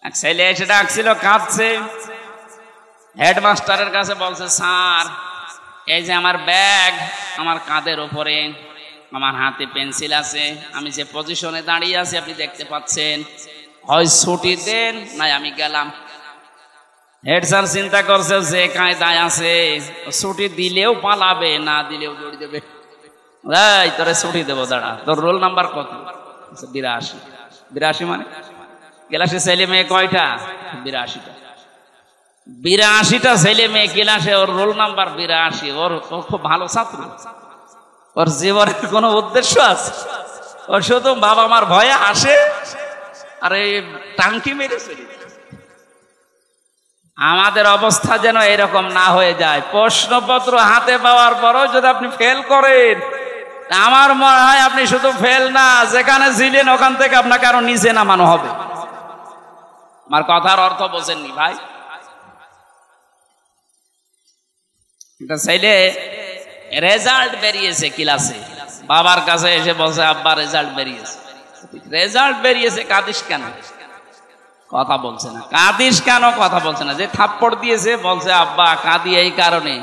এক ছেলে এসে ডাকছিল, কাঁদছে, হেডমাস্টারের কাছে বলছে, স্যার এই যে আমার ব্যাগ আমার কাঁধের উপরে, আমার হাতে পেন্সিল আছে, আমি যে পজিশনে দাঁড়িয়ে আছি আপনি দেখতে পাচ্ছেন, হয় ছুটি দেন নাই আমি গেলাম। হেড স্যার চিন্তা করছে যে কায়দায় আছে, ছুটি দিলেও পালাবে, না দিলেও দৌড়ে দেবে। এই তোরে ছুটি দেবো, দাঁড়া, তোর রোল নাম্বার কত? 82। 82 মানে ক্লাসে ছেলে মেয়ে কয়টা? 82টা। 82টা ছেলে মেয়ে ক্লাসে, ওর রোল নাম্বার 82। ওর খুব ভালো ছাত্র, ওর জীবনের কোনো উদ্দেশ্য আছে? ওর শুধু বাবা মার ভয়ে আসে আর এই টাঙ্কি মেরেছে। আমাদের অবস্থা যেন এরকম না হয়ে যায়। প্রশ্নপত্র হাতে পাওয়ার পরও যদি আপনি ফেল করেন, আমার মনে হয় আপনি শুধু ফেল না, যেখানে ছিলেন ওখান থেকে আপনাকে আরো নিচে নামানো হবে। আমার কথার অর্থ বোঝেননি ভাই? একটা ছেলে রেজাল্ট বেরিয়েছে ক্লাসে, বাবার কাছে এসে বলছে, আব্বা রেজাল্ট বেরিয়েছে। রেজাল্ট বেরিয়েছে, কাঁদিস কেন? কথা বলছে না। কাঁদিস কেন? কথা বলছে না। যে থাপ্পড় দিয়েছে বলছে, আব্বা কাঁদি এই কারণে,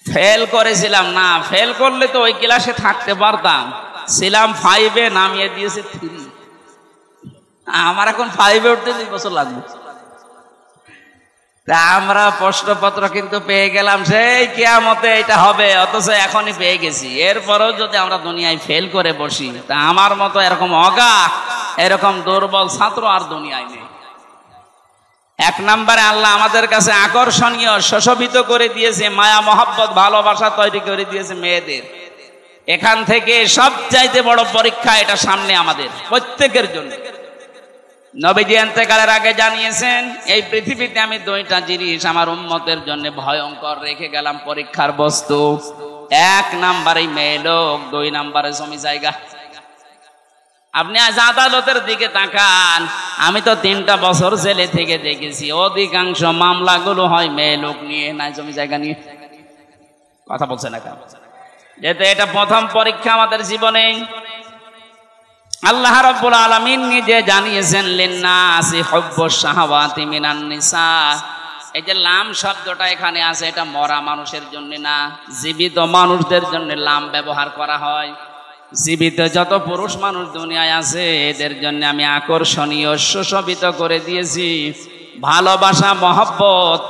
ফেল করেছিলাম। না, ফেল করলে তো ওই ক্লাসে থাকতে পারতাম, ছিলাম 5-এ, নামিয়ে দিয়েছে 3। আমার এখন 5-এ উঠতে 2 বছর লাগবে। তা আমরা প্রশ্নপত্র কিন্তু পেয়ে গেলাম সেই কিয়ামতে এটা হবে, অথচ এখনই পেয়ে গেছি। এরপরও যদি আমরা দুনিয়ায় ফেল করে বসি, তা আমার মতো এরকম অগা, এরকম দুর্বল ছাত্র আর দুনিয়ায় নেই। 1 নম্বরে আল্লাহ আমাদের কাছে আকর্ষণীয়, সুশোভিত করে দিয়েছে, মায়া, মহব্বত, ভালোবাসা তৈরি করে দিয়েছে মেয়েদের। এখান থেকে সবচাইতে বড় পরীক্ষা এটা সামনে আমাদের প্রত্যেকের জন্য। নবীজি ইন্তেকালের আগে জানিয়েছেন, এই পৃথিবীতে আমি 2টা জিনিস আমার উম্মতের জন্য ভয়ঙ্কর রেখে গেলাম, পরীক্ষার বস্তু। 1 নম্বরে মেয়ে লোক, 2 নম্বরে জমি জায়গা। আপনি আজ আদালতের দিকে তাকান, আমি তো 3টা বছর জেলে থেকে দেখেছি, অধিকাংশ মামলাগুলো হয় মেয়ে লোক নিয়ে, না জমি জায়গা নিয়ে। কথা বলছে না কেন? যেহেতু এটা প্রথম পরীক্ষা আমাদের জীবনে। আল্লাহ রাব্বুল আলামিন নিজে জানিয়েছেন, লিন্নাসি হুব্বুশ শাহাওয়াতি মিনান নিসা। এই যে লাম শব্দটা এখানে আছে, এটা মরা মানুষের জন্য না, জীবিত মানুষদের জন্য লাম ব্যবহার করা হয়। জীবিত যত পুরুষ মানুষ দুনিয়ায় আছে এদের জন্য আমি আকর্ষণীয়, সুশোভিত করে দিয়েছি, ভালোবাসা, মহব্বত,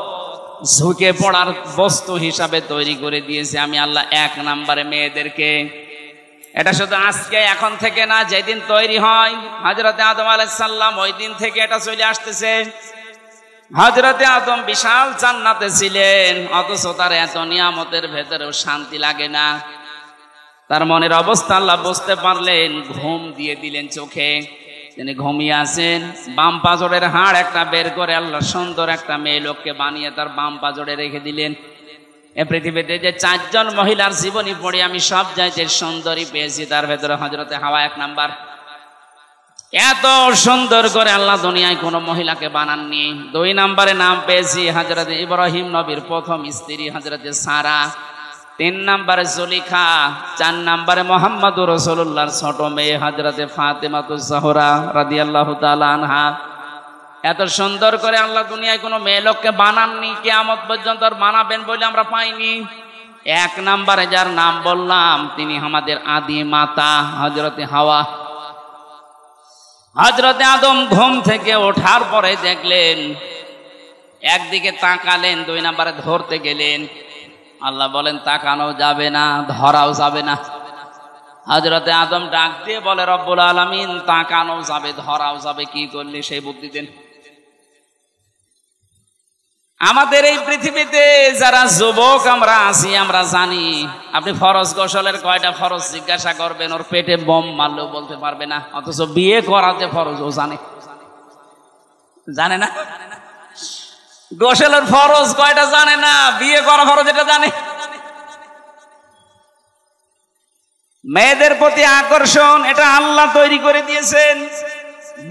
ঝুঁকে পড়ার বস্তু হিসাবে তৈরি করে দিয়েছি আমি আল্লাহ। 1 নম্বরে মেয়েদেরকে। এটা শুধু আজকে এখন থেকে না, যেদিন তৈরি হয় হযরতে আদম আলাইহিস সালাম, ওই দিন থেকে এটা চলে আসতেছে। হযরতে আদম বিশাল জান্নাতে ছিলেন, অথচ তার এত নিয়ামতের ভেতরেও শান্তি লাগে না। তার মনের অবস্থা আল্লাহ বুঝতে পারলেন, ঘুম দিয়ে দিলেন চোখে। তিনি ঘুমিয়ে আছেন, বাম পাজরের হাড় একটা বের করে আল্লাহ সুন্দর একটা মেয়ে লোককে বানিয়ে তার বাম পাজরে রেখে দিলেন। এ পৃথিবীতে যে 4 জন মহিলার জীবনী পড়ে আমি সব চাইতে সুন্দরী পেয়েছি, তার ভেতরে হযরতে হাওয়া 1 নাম্বার। এত সুন্দর করে আল্লাহ দুনিয়ায় কোনো মহিলাকে বানাননি। 2 নম্বরে নাম পেয়েছি হযরতে ইব্রাহিম নবীর প্রথম স্ত্রী হযরতে সারা। 3 নম্বরে জুলিখা, 4 নম্বরে মুহাম্মদুর রাসূলুল্লাহর ছোট মেয়ে হযরতে ফাতেমাতুজ জাহরা রাদিয়াল্লাহু তাআলা আনহা। এত সুন্দর করে আল্লাহ দুনিয়ায় কোনো মেয়ে লোককে বানাননি, কিয়ামত পর্যন্ত আর বানাবেন বলে আমরা পাইনি। 1 নম্বরে যার নাম বললাম তিনি আমাদের আদি মাতা হযরতে হাওয়া। হযরতে আদম ঘুম থেকে ওঠার পরে দেখলেন, একদিকে তাকালেন, 2 নম্বরে ধরতে গেলেন। আল্লাহ বলেন তাকানো যাবে না, ধরাও যাবে না। হযরতে আদম ডাক দিয়ে বলে রব্বুল আলামিন তাকানো যাবে, ধরাও যাবে, কি করলে সেই বুদ্ধি দেন। আমাদের এই পৃথিবীতে যারা যুবক আমরা আছি, আমরা জানি আপনি ফরজ গোসলের কয়টা ফরজ জিজ্ঞাসা করবেন, ওর পেটে বোম মারলেও বলতে পারবে না। অথচ বিয়ে করাতে ফরজ ও জানে, জানে না? গোসলের ফরজ কয়টা জানে না, বিয়ে করা ফরজ এটা জানে। মেয়েদের প্রতি আকর্ষণ এটা আল্লাহ তৈরি করে দিয়েছেন।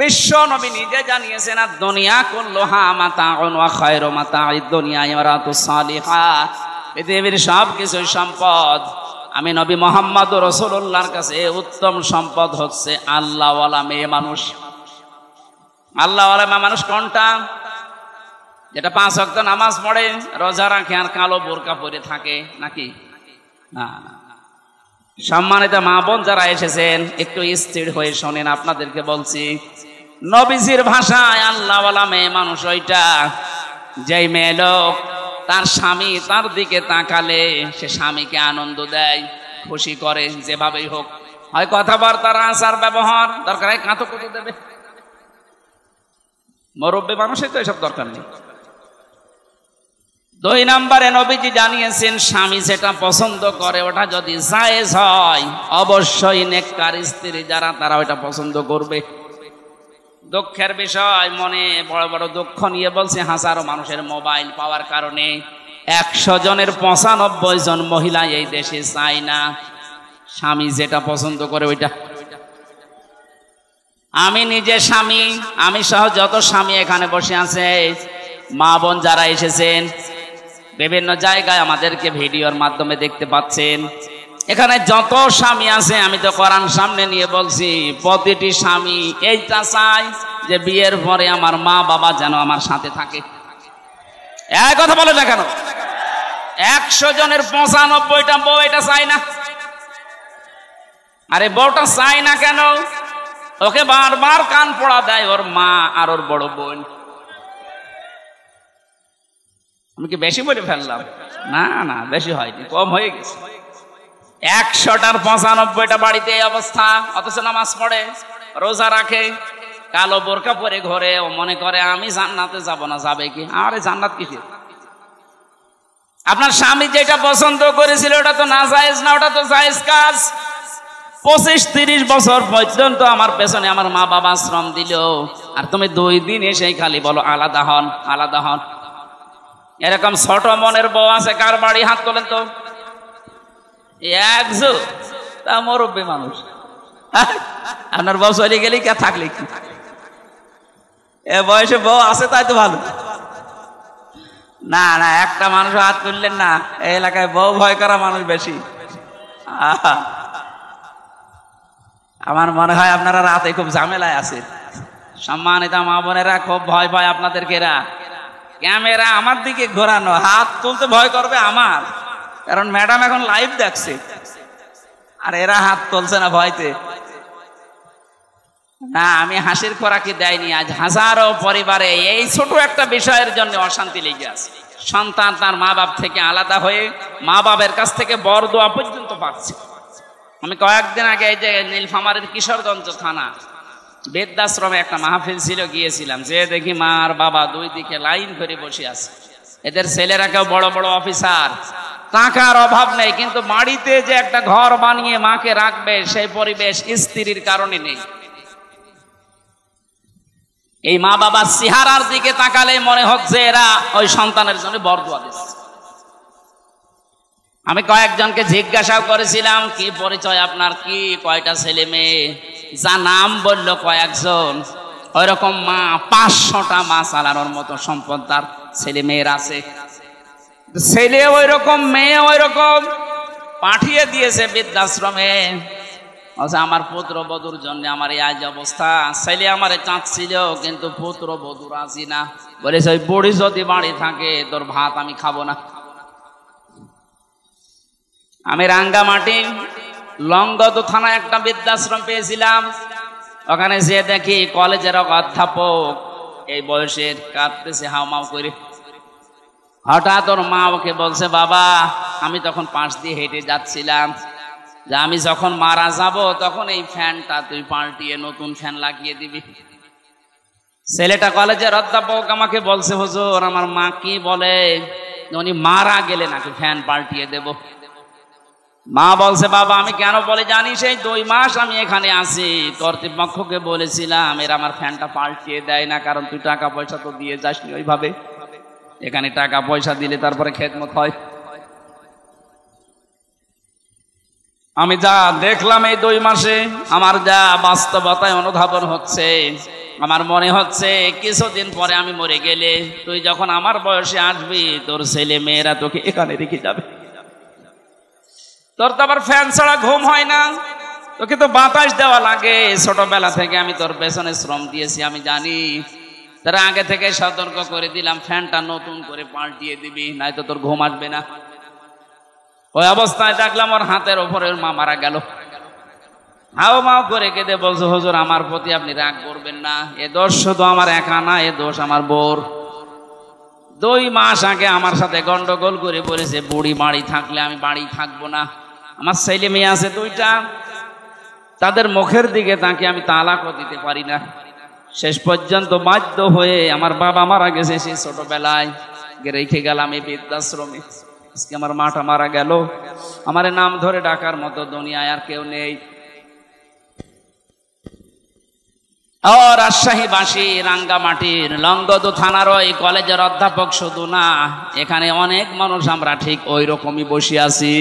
বিশ্ব নবী নিজে জানিয়েছেন আর দুনিয়া কুল্লুহা মাতাউন ওয়া খায়রু মাতা'id দুনিয়া ইমরাতুস সালিহা। পৃথিবীর সব কিছুই সম্পদ, আমি নবী মুহাম্মদুর রাসূলুল্লাহর কাছে উত্তম সম্পদ হচ্ছে আল্লাহওয়ালা মেয়ে মানুষ। আল্লাহওয়ালা মেয়ে মানুষ কোনটা? যেটা 5 ওয়াক্ত নামাজ পড়ে, রোজা রাখে আর কালো বোরকা পরে থাকে, নাকি? না। সম্মানিত মা বোন যারা এসেছেন একটু স্থির হয়ে শোনেন, আপনাদেরকে বলছি নবীজির ভাষায় আল্লাহওয়ালা মেয়ে মানুষ ওইটা যেই মেয়ে লোক তার স্বামী তার দিকে তাকালে সে স্বামীকে আনন্দ দেয়, খুশি করে, যেভাবেই হোক, হয় কথাবার্তার আচার ব্যবহার, দরকার হয় কাঁতো কুতো দেবে। মুরব্বী মানুষের তো এসব দরকার নেই। 2 নম্বরে নবীজি জানিয়েছেন স্বামী যেটা পছন্দ করে ওটা যদি জায়েজ হয়, অবশ্যই নেককার স্ত্রী যারা তারা ওটা পছন্দ করবে। দুঃখের বিষয়, মনে বড় বড় দুঃখ নিয়ে বলছে, হাজারো মানুষের মোবাইল পাওয়ার কারণে 100 জনের 95 জন মহিলা এই দেশে চায় না স্বামী যেটা পছন্দ করে ওইটা। আমি নিজে স্বামী, আমি সহ যত স্বামী এখানে বসে আছে, মা বোন যারা এসেছেন, বিভিন্ন জায়গায় আমাদেরকে ভিডিওর মাধ্যমে দেখতে পাচ্ছেন, এখানে যত স্বামী আছে আমি তো কোরআন সামনে নিয়ে বলছি, প্রতিটি স্বামী এইটা চায় যে বিয়ের পরে আমার মা বাবা যেন আমার সাথে থাকে। এই কথা বলে না কেন? 100 জনের 95টা বউ এটা চায় না। আরে বউটা চায় না কেন? ওকে বারবার কান পড়া দেয় ওর মা আর ওর বড় বোন। আমি কি বেশি বলে ফেললাম? না না, বেশি হয়নি, কম হয়ে গেছে। 100টার 95টা বাড়িতে এই অবস্থা, অথচ নামাজ পড়ে, রোজা রাখে, কালো বোরকা পরে ঘরে, ও মনে করে আমি জান্নাতে যাব না। যাবে কি? আরে জান্নাত কি? আপনার স্বামী যেটা পছন্দ করেছিল ওটা তো না জায়েজ না, ওটা তো জায়েজ কাজ। 25-30 বছর পর্যন্ত আমার পেছনে আমার মা বাবা শ্রম দিল, আর তুমি 2 দিন এসে খালি বলো আলাদা হন, আলাদা হন। এরকম ছোট মনের বউ আছে কার বাড়ি? হাত তোলেন তো। একজো তা মুরব্বী মানুষ। আপনার বউ চলে গেলে কে থাকলে কি? এ বয়সে বউ আছে তাই তো ভালো। না না, একটা মানুষ হাত তুললেন না। এই এলাকায় বউ ভয় করা মানুষ বেশি। আমার মনে হয় আপনারা রাতে খুব ঝামেলায় আছে। সম্মানিত মা বোনেরা, খুব ভয় পায় আপনাদেরকে এরা। ক্যামেরা আমার দিকে ঘোরানো, হাত তুলতে ভয় করবে আমার, কারণ ম্যাডাম এখন লাইভ দেখছে, আর এরা হাত তুলছে না ভয়তে। না, আমি হাসির খোরাকি দেয়নি। আজ হাজারো পরিবারে এই ছোট একটা বিষয়ের জন্য অশান্তি লেগে আছে। সন্তান তার মা বাপ থেকে আলাদা হয়ে মা বাবার কাছ থেকে বরদোয়া পর্যন্ত পাচ্ছে। আমি কয়েকদিন আগে এই যে নীলফামারীর কিশোরগঞ্জ থানা বৃদ্ধাশ্রমে একটা মাহফিল ছিল, গিয়েছিলাম। যে দেখি মা আর বাবা 2 দিকে লাইন করে বসে আছে। এদের ছেলেরা কেউ বড় বড় অফিসার, টাকার অভাব নেই, কিন্তু বাড়িতে যে একটা ঘর বানিয়ে মাকে রাখবে সেই পরিবেশ স্ত্রীর কারণে নেই। এই মা বাবার চেহারার দিকে তাকালে মনে হচ্ছে এরা ওই সন্তানের জন্য বরদোয়া দিচ্ছে। আমি কয়েকজনকে জিজ্ঞাসাও করেছিলাম, কি পরিচয় আপনার, কি কয়টা ছেলে মেয়ে? যা নাম বললো কয়েকজন, ওই রকম মা 500টা মা চালানোর মতো সম্পদ তার ছেলে মেয়ের আছে। ছেলে ওই রকম, মেয়ে ওই রকম, পাঠিয়ে দিয়েছে বৃদ্ধাশ্রমে। আমার পুত্র বধূর জন্য আমার এই আজ অবস্থা। ছেলে আমারে চাচ্ছিল, কিন্তু পুত্র বধূ রাজি না, বলেছে ওই বুড়ি যদি বাড়ি থাকে তোর ভাত আমি খাবো না। আমি রাঙ্গামাটি লংগদু থানায় একটা বৃদ্ধাশ্রম পেয়েছিলাম। ওখানে যে দেখি কলেজের অধ্যাপক এই বয়সের কাঁদতেছে হাউমাউ করে। হঠাৎ ওর মা ওকে বলছে, বাবা আমি তখন পাশ দিয়ে হেঁটে যাচ্ছিলাম, যে আমি যখন মারা যাব তখন এই ফ্যানটা তুই পাল্টিয়ে নতুন ফ্যান লাগিয়ে দিবি। ছেলেটা কলেজের অধ্যাপক আমাকে বলছে, হুজুর আমার মা কি বলে উনি মারা গেলে নাকি ফ্যান পাল্টিয়ে দেব। মা বলছে, বাবা আমি কেন বলে জানিস, এই 2 মাস আমি এখানে আছি, কর্তৃপক্ষকে বলেছিলাম এরা আমার ফ্যানটা পাল্টিয়ে দেয় না, কারণ তুই টাকা পয়সা তো দিয়ে যাসনি ওইভাবে। এখানে টাকা পয়সা দিলে তারপরে খেদমত হয়। আমি যা দেখলাম এই 2 মাসে, আমার যা বাস্তবতায় অনুধাবন হচ্ছে, আমার মনে হচ্ছে কিছুদিন পরে আমি মরে গেলে তুই যখন আমার বয়সে আসবি তোর ছেলে মেয়েরা তোকে এখানে রেখে যাবে। তোর তো আবার ফ্যান ছাড়া ঘুম হয় না, তোকে তো বাতাস দেওয়া লাগে। ছোটবেলা থেকে আমি তোর পেছনে শ্রম দিয়েছি, আমি জানি। তারা আগে থেকে সতর্ক করে দিলাম, ফ্যানটা নতুন করে পাল্টিয়ে দিবি, নয়তো তোর ঘুম আসবে না। ওই অবস্থায় দেখলাম ওর হাতের ওপরে ওর মা মারা গেল। হাও মাও করে কেঁদে বলছে, হুজুর আমার প্রতি আপনি রাগ করবেন না, এ দোষ শুধু আমার একা না, এ দোষ আমার বোর। 2 মাস আগে আমার সাথে গন্ডগোল করে বলেছে বুড়ি বাড়ি থাকলে আমি বাড়ি থাকবো না। আমার ছেলে মেয়ে আছে 2টা, তাদের মুখের দিকে তাকে আমি তালাকও দিতে পারি না। শেষ পর্যন্ত বাধ্য হয়ে আমার বাবা মারা গেছে সেই ছোটবেলায়, রেখে গেলাম এই বৃদ্ধাশ্রমে। আজকে আমার মাটা মারা গেল, আমার নাম ধরে ডাকার মতো দুনিয়ায় আর কেউ নেই। ও রাজশাহীবাসী, রাঙ্গামাটির লংগদু থানার ওই কলেজের অধ্যাপক শুধু না, এখানে অনেক মানুষ আমরা ঠিক ওই রকমই বসে আছি।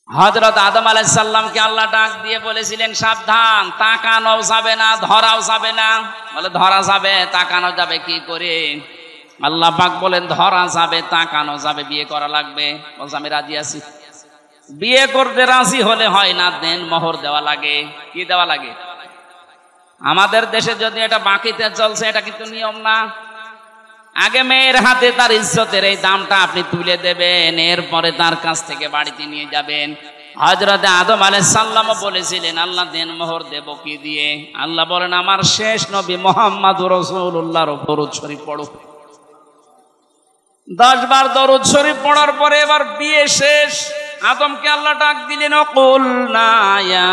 হযরত আদম আলাইহিস সালামকে আল্লাহ ডাক দিয়ে বলেছিলেন, সাবধান, তাকানো যাবে না, ধরাও যাবে না। বলে ধরা যাবে, তাকানো যাবে কি করে? আল্লাহ পাক বলেন ধরা যাবে, তাকানো যাবে, বিয়ে করা লাগবে। বলছে আমি রাজি আছি। বিয়ে করতে রাজি হলে হয় না, দেন মোহর দেওয়া লাগে। কি দেওয়া লাগে? আমাদের দেশে যদি এটা বাকিতে চলছে, এটা কিন্তু নিয়ম না। আগে মেয়ের হাতে তার ইজ্জতের এই দামটা আপনি তুলে দেবেন, এরপরে তার কাছ থেকে বাড়িতে নিয়ে যাবেন। হযরত আদম আলাইহিস সালাম বলেছিলেন, আল্লাহ দেন মোহর দেব কি দিয়ে? আল্লাহ বলেন, আমার শেষ নবী মুহাম্মদুর রাসূলুল্লাহর দরুদ শরীফ পড়ো। 10 বার দরুদ শরীফ পড়ার পরে এবার বিয়ে শেষ। আদমকে আল্লাহ ডাক দিলেন, কুলনা ইয়া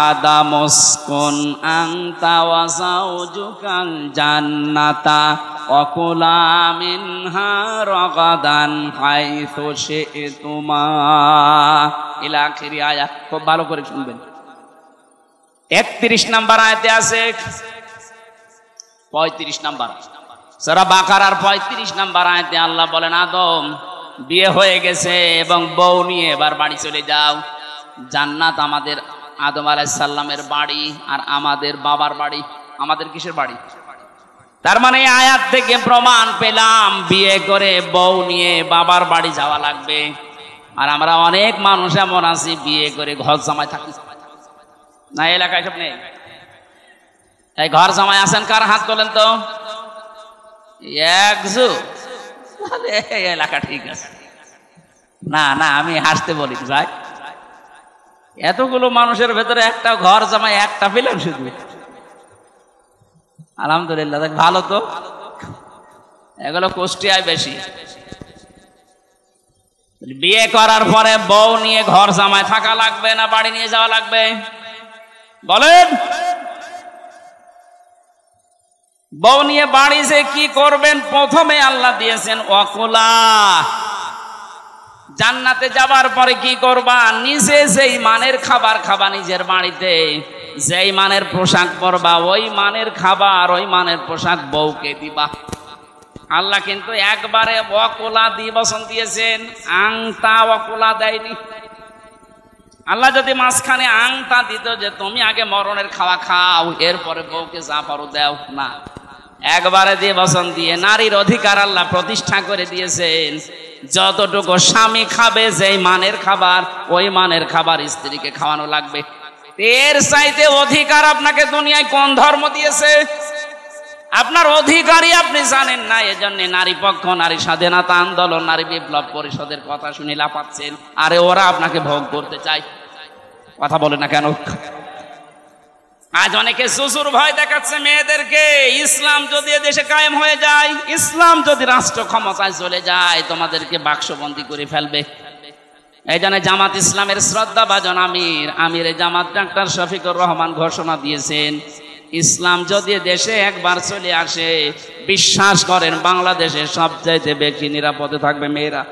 আদম উসকুন আনতা ওয়া যাওজুকাল জান্নাতা ওয়া কুলা মিনহা রাগাদান হাইথু শি'তুমা। ইলা আখিরি আয়াত। খুব ভালো করে শুনবেন। 31 নাম্বার আয়াতে আছে, 35 নাম্বার সূরা বাকারার 35 নাম্বার আয়াতে আল্লাহ বলেন, আদম বিয়ে হয়ে গেছে এবং বউ নিয়ে এবার বাড়ি চলে যাও। জান্নাত আমাদের আদম আলাইহিস সালামের বাড়ি আর আমাদের বাবার বাড়ি। আমাদের কিসের বাড়ি? তার মানে আয়াত থেকে প্রমাণ পেলাম বিয়ে করে বউ নিয়ে বাবার বাড়ি যাওয়া লাগবে। আর আমরা অনেক মানুষ এমন আছি বিয়ে করে ঘর জামাই থাকি না। এলাকায় সব নেই? এই ঘর জামাই আছেন কার? হাত তোলেন তো। এলাকা ঠিক আছে না? না, আমি হাসতে বলি ভাই, এতগুলো মানুষের ভেতরে একটা ঘর জামাই একটা পেলাম শুধু। আলহামদুলিল্লাহ, ভালো তো। এগুলো কুষ্টিয়ায় বেশি। বিয়ে করার পরে বউ নিয়ে ঘর জামাই থাকা লাগবে না বাড়ি নিয়ে যাওয়া লাগবে? বলেন। বউ নিয়ে বাড়ি যে কি করবেন? প্রথমে আল্লাহ দিয়েছেন ওয়াকুলা। জান্নাতে যাবার পরে কি করবা? নিজে যেই মানের খাবার খাবা নিজের বাড়িতে, যেই মানের পোশাক পরবা, ওই মানের খাবার ওই মানের পোশাক বউকে দিবা। আল্লাহ কিন্তু একবারে ওয়াকুলা দিবসন দিয়েছেন, আংতা ওয়াকুলা দেয়নি। আল্লাহ যদি মাঝখানে আংতা দিত যে তুমি আগে মরণের খাওয়া খাও, এরপরে বউকে যা পারো দাও, না, একবারে দিয়ে বচন দিয়ে নারীর অধিকার আল্লাহ প্রতিষ্ঠা করে দিয়েছেন। যতটুকু স্বামী খাবে যেই মানের খাবার, ওই মানের খাবার স্ত্রীকে খাওয়ানো লাগবে। এর চাইতে অধিকার আপনাকে দুনিয়ায় কোন ধর্ম দিয়েছে? আপনার অধিকারই আপনি জানেন না। এজন্য নারী পক্ষ, নারী স্বাধীনতা আন্দোলন, নারী বিপ্লব পরিষদের কথা শুনে লাফাচ্ছেন। আরে ওরা আপনাকে ভোগ করতে চায়। কথা বলে না কেন? আজ অনেকে শ্বশুর ভয় দেখাচ্ছে মেয়েদেরকে। ইসলাম যদি দেশে কায়েম হয়ে যায়, ইসলাম যদি রাষ্ট্র ক্ষমতায় চলে যায়, তোমাদেরকে বাক্সবন্দী করে ফেলবে। এই জন্য জামাত ইসলামের শ্রদ্ধাভাজন আমির জামাত ডাক্তার শফিকুর রহমান ঘোষণা দিয়েছেন, ইসলাম যদি দেশে একবার চলে আসে, বিশ্বাস করেন বাংলাদেশে সবচাইতে বেশি নিরাপদে থাকবে মেয়েরা।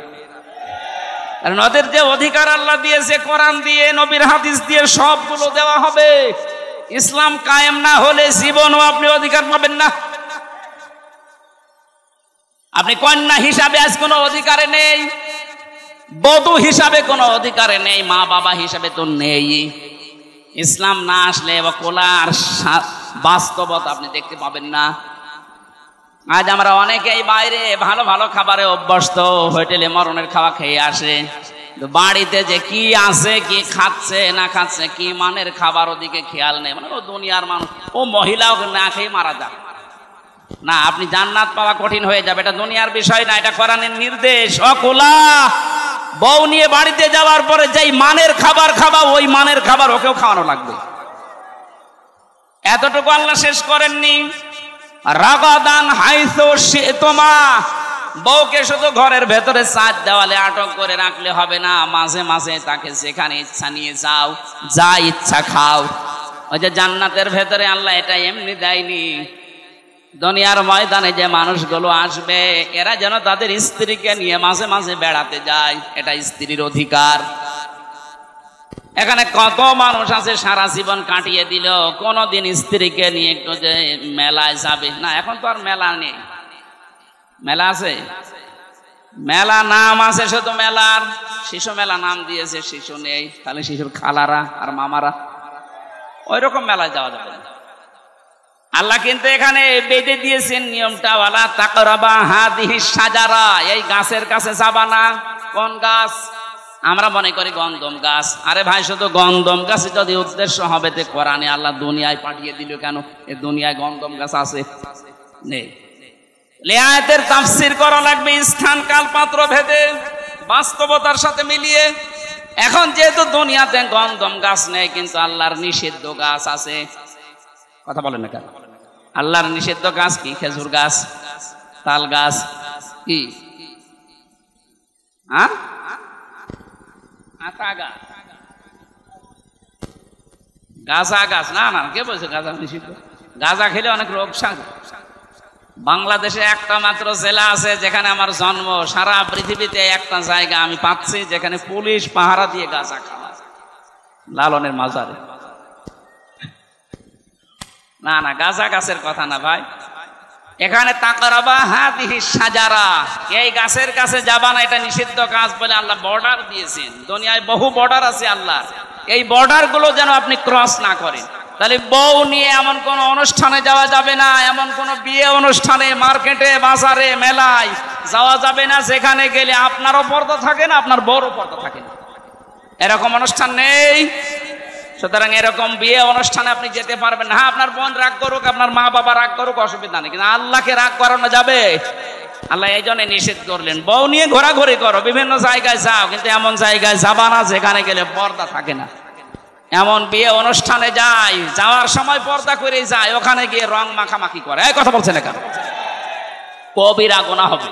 কারণ ওদের যে অধিকার আল্লাহ দিয়েছে কোরআন দিয়ে, নবীর হাদিস দিয়ে সবগুলো দেওয়া হবে। ইসলাম কায়েম না হলে জীবনও আপনি অধিকার পাবেন না। আপনি কন্যা হিসাবে আজ কোনো অধিকারে নেই, বধূ হিসাবে কোনো অধিকারে নেই, মা বাবা হিসাবে তো নেই। ইসলাম না আসলে কোলার বাস্তবতা আপনি দেখতে পাবেন না। আজ আমরা অনেকেই বাইরে ভালো ভালো খাবারে অভ্যস্ত, হোটেলে মরণের খাওয়া খেয়ে আসে। বাড়িতে যে কি আছে, কি খাচ্ছে না খাচ্ছে, কি মানের খাবার, ওদিকে খেয়াল নেই। মানে ও দুনিয়ার মানুষ, ও মহিলাও না খেয়ে মারা যায় না। আপনি জান্নাত পাওয়া কঠিন হয়ে যাবে। এটা দুনিয়ার বিষয় না, এটা কোরআনের নির্দেশ। অকুলা বউ নিয়ে বাড়িতে যাওয়ার পরে যেই মানের খাবার খাবা, ওই মানের খাবার ওকেও খাওয়ানো লাগবে। এতটুকু আল্লাহ শেষ করেননি। রাগাদান হাইসো তোমা, বউকে শুধু ঘরের ভেতরে চার দেওয়ালে আটক করে রাখলে হবে না। মাঝে মাঝে তাকে যেখানে ইচ্ছা নিয়ে যাও, যা ইচ্ছা খাও। ওই যে জান্নাতের ভেতরে আল্লাহ এটা এমনি দেয়নি। দুনিয়ার ময়দানে যে মানুষগুলো আসবে, এরা যেন তাদের স্ত্রীকে নিয়ে মাঝে মাঝে বেড়াতে যায়, এটা স্ত্রীর অধিকার। এখানে কত মানুষ আছে সারা জীবন কাটিয়ে দিল, কোনদিন স্ত্রীকে নিয়ে একটু যে মেলায় যাবে না। এখন তো আর মেলা নেই। মেলা আছে? মেলা নাম আছে শুধু মেলার। শিশু মেলা নাম দিয়েছে, শিশু নেই, খালি শিশুর খালারা আর মামারা। ওই রকম মেলায় যাওয়া যাবে না। আল্লাহ কিন্তু এখানে বেঁধে দিয়েছেন নিয়মটা, ওয়ালা তাকরাবা হাদিহি সাজারা, এই গাছের কাছে যাবা না। কোন গাছ? আমরা মনে করি গন্ধম গাছ। আরে ভাই, শুধু গন্ধম গাছে যদি উদ্দেশ্য হবে, তে কোরআনে আল্লাহ দুনিয়ায় পাঠিয়ে দিল কেন? এ দুনিয়ায় গন্ধম গাছ আছে? নেই। আয়াতের তাফসীর করা লাগবে স্থান কাল পাত্র ভেদে, বাস্তবতার সাথে মিলিয়ে। এখন যেহেতু দুনিয়াতে গন্ধম গাছ নেই, কিন্তু আল্লাহর নিষিদ্ধ গাছ আছে। কথা বলেন না কেন? আল্লাহর নিষিদ্ধ গাছ কি? খেজুর গাছ, তাল গাছ, কি আতা গাছ, গাঁজা গাছ। না না, কে বলছে গাঁজা নিষিদ্ধ? গাঁজা খেলে অনেক রোগ সারে। বাংলাদেশে একটা মাত্র জেলা আছে যেখানে আমার জন্ম। সারা পৃথিবীতে একটা জায়গা আমি পাচ্ছি যেখানে পুলিশ পাহারা দিয়ে গাঁজা খাওয়া, লালনের মাজারে। না না, গাঁজা গাছের কথা না ভাই। এখানে তাকরাবা হাদিহি সাজারা, এই গাছের কাছে যাবা না, এটা নিষিদ্ধ গাছ বলে আল্লাহ বর্ডার দিয়েছেন। দুনিয়ায় বহু বর্ডার আছে আল্লাহ, এই বর্ডার গুলো যেন আপনি ক্রস না করেন। তাহলে বউ নিয়ে এমন কোন অনুষ্ঠানে যাওয়া যাবে না, এমন কোন বিয়ে অনুষ্ঠানে, মার্কেটে, বাজারে, মেলায় যাওয়া যাবে না যেখানে গেলে আপনারও পর্দা থাকে না, আপনার বউরও পর্দা থাকে না। এরকম অনুষ্ঠান নেই। সুতরাং এরকম বিয়ে অনুষ্ঠানে আপনি যেতে পারবেন না। হ্যাঁ, আপনার বোন রাগ করুক, আপনার মা বাবা রাগ করুক, অসুবিধা নেই, কিন্তু আল্লাহকে রাগ করানো যাবে? আল্লাহ এই জন্য নিষেধ করলেন, বউ নিয়ে ঘোরাঘুরি করো, বিভিন্ন জায়গায় যাও, কিন্তু এমন জায়গায় যাবা না যেখানে গেলে পর্দা থাকে না। এমন বিয়ে অনুষ্ঠানে যাওয়ার সময় পর্দা করে যায়, ওখানে গিয়ে রং মাখামাখি করে। এই কথা বলছে না কেন? কবিরা গুনাহ হবে।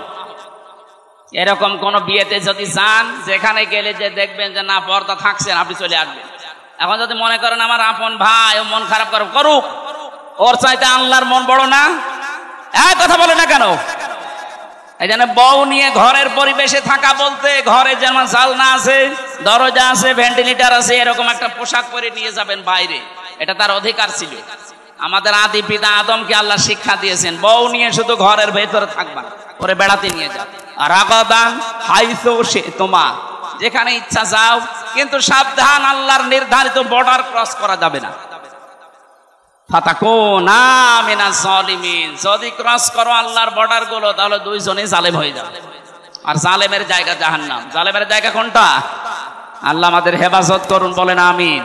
এরকম কোন বিয়েতে যদি যান, যেখানে গেলে যে দেখবেন যে না পর্দা থাকছে, আপনি চলে আসবেন। এখন যদি মনে করেন আমার আপন ভাই, ও মন খারাপ করুক, ওর চাইতে আল্লাহর মন বড় না? এক কথা বলে না কেন? এই জন্য বউ নিয়ে ঘরের পরিবেশে থাকা বলতে, ঘরে যেমন জালনা আছে, দরজা আছে, ভেন্টিলেটর আছে, এরকম একটা পোশাক পরে নিয়ে যাবেন বাইরে, এটা তার অধিকার ছিল। আমাদের আদি পিতা আদমকে আল্লাহ শিক্ষা দিয়েছেন, বউ নিয়ে শুধু ঘরের ভেতরে থাকবা, ওরে বেড়াতে নিয়ে যাও। আর রাগাদান হাইসো সে তোমা, যেখানে ইচ্ছা যাও, কিন্তু সাবধান, আল্লাহর নির্ধারিত বর্ডার ক্রস করা যাবে না। ফাতাকুনা মিনাজ জালিমিন। যদি ক্রস করো আল্লাহর বর্ডার গুলো তাহলে দুইজনেই জালেম হয়ে যাবে। আর জালেমের জায়গা জাহান্নাম। জালেমের জায়গা কোনটা? আল্লাহ আমাদের হেফাজত করুন, বলেন আমিন।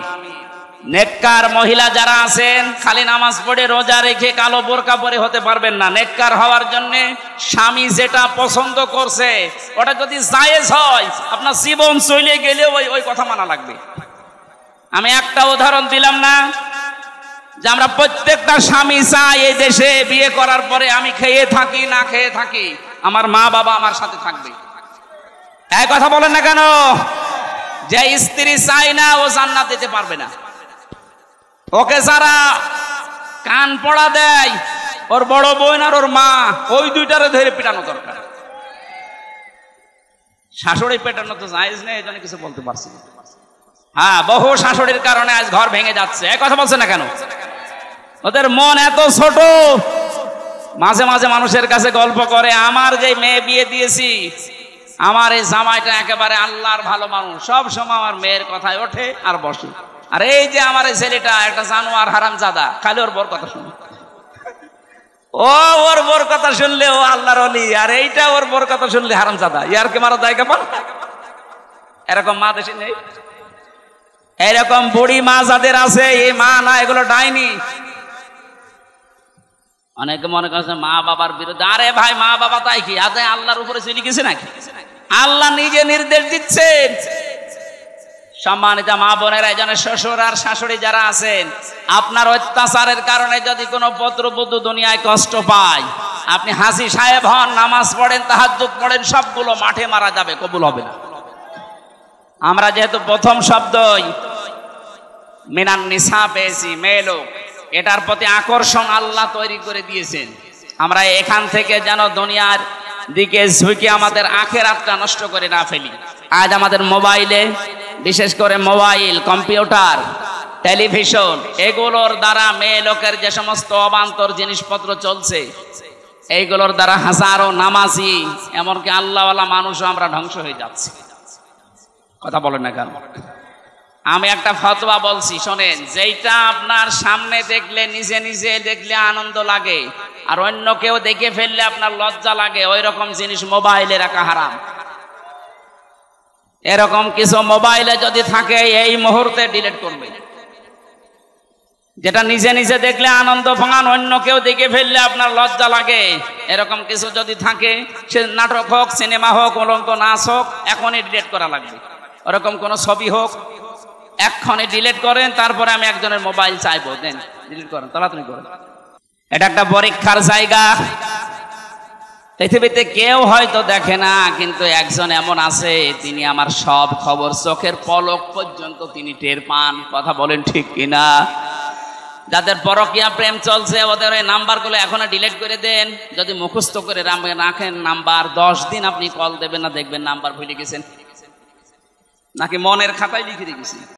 নেককার মহিলা যারা আছেন, খালি নামাজ পড়ে রোজা রেখে কালো বোরকা পরে হতে পারবেন না। নেককার হওয়ার জন্য স্বামী যেটা পছন্দ করছে ওটা যদি জায়েজ হয়, আপনার জীবন চলে গেলে ওই কথা মানা লাগবে। আমি একটা উদাহরণ দিলাম না যে আমরা প্রত্যেকটা স্বামী চাই এই দেশে বিয়ে করার পরে আমি খেয়ে থাকি না খেয়ে থাকি, আমার মা বাবা আমার সাথে থাকবে। এই কথা বলেন না কেন? যে স্ত্রী চাই না ও জান্নাত দিতে পারবে না। ওকে যারা কান পড়া দেয়, ওর বড় বোন আর ওর মা, ওই দুইটারে ধরে পিটানো দরকার। শাশুড়ি পেটানো তো জায়েজ নেই, এই জন্য কিছু বলতে পারছি না। হ্যাঁ, বহু শাশুড়ির কারণে আজ ঘর ভেঙে যাচ্ছে। এই কথা বলছে না কেন? ওদের মন এত ছোট। মাঝে মাঝে মানুষের কাছে গল্প করে, আমার যে মেয়ে বিয়ে দিয়েছি, আমার এই জামাইটা একেবারে আল্লাহর ভালো মানুষ, সব সময় আমার মেয়ের কথায় ওঠে আর বসে। আর এই যে আমার এই ছেলেটা একটা জানোয়ার হারামজাদা, খালি ওর বোর কথা শুনে। ওর বোর কথা শুনলে ও আল্লাহর ওলি, আর এইটা ওর বোর কথা শুনলে হারামজাদা। ইয়ার কে মারা যায় কেমন? এরকম মা দেশে নেই? এরকম বুড়ি মা যাদের আছে, এই মা না, এগুলো ডাইনি। অনেকে মনে করছে মা বাবার বিরুদ্ধে। আরে ভাই, মা বাবা তাই কি আজ আল্লাহর উপরে চলে গেছে নাকি? আল্লাহ নিজে নির্দেশ দিচ্ছেন। সম্মানিত মা বোনেরা, এই জন্য শ্বশুর আর শাশুড়ি যারা আছেন, আপনার অত্যাচারের কারণে যদি কোনো পুত্রবধূ দুনিয়ায় কষ্ট পায়, আপনি হাসি সাহেব হন, নামাজ পড়েন, তাহাজ্জুদ পড়েন, সবগুলো মাঠে মারা যাবে, কবুল হবে না। আমরা যেহেতু প্রথম শব্দই মিনান নিসা পেয়েছি, মেয়ে লোক, এটার প্রতি আকর্ষণ আল্লাহ তৈরি করে দিয়েছেন। আমরা এখান থেকে যেন দুনিয়ার দিকে ঝুঁকে আমাদের আখিরাতটা নষ্ট করে না ফেলি। আজ আমাদের মোবাইলে, বিশেষ করে মোবাইল, কম্পিউটার, টেলিভিশন, এগুলোর দ্বারা মেয়ে লোকের যে সমস্ত অবান্তর জিনিসপত্র চলছে, এইগুলোর দ্বারা হাজারো নামাজি, এমনকি আল্লাহওয়ালা মানুষও আমরা ধ্বংস হয়ে যাচ্ছি। কথা বলেন না কেন? আমি একটা ফতোয়া বলছি, শোনেন। যেটা আপনার সামনে দেখলে, নিজে নিজে দেখলে আনন্দ লাগে, আর অন্য কেউ দেখে ফেললে আপনার লজ্জা লাগে, ওই রকম জিনিস মোবাইলে রাখা হারাম। এরকম কিছু মোবাইলে যদি থাকে, এই মুহূর্তে ডিলিট করবে। যেটা নিজে নিজে দেখলে আনন্দ পান, অন্য কেউ দেখে ফেললে আপনার লজ্জা লাগে, এরকম কিছু যদি থাকে, সে নাটক হোক, সিনেমা হোক, অলঙ্ক নাচ হোক, এখনই ডিলিট করা লাগবে। ওরকম কোন ছবি হোক, এক্ষণে ডিলিট করেন। তারপরে আমি একজনের মোবাইল চাইবো, দেন, ডিলিট করেন, তাড়াতাড়ি করেন। এটা একটা পরীক্ষার জায়গা। পৃথিবীতে কেউ হয়তো দেখে না, কিন্তু একজন এমন আছে, তিনি আমার সব খবর, চোখের পলক পর্যন্ত তিনি টের পান। কথা বলেন ঠিক কিনা? যাদের পরকীয়া প্রেম চলছে, ওদের ওই নাম্বারগুলো এখনো ডিলিট করে দেন। যদি মুখস্থ করে রাখেন নাম্বার, 10 দিন আপনি কল দেবেন না, দেখবেন নাম্বার ভুলে গেছেন, নাকি মনের খাতায় লিখে রেখেছেন।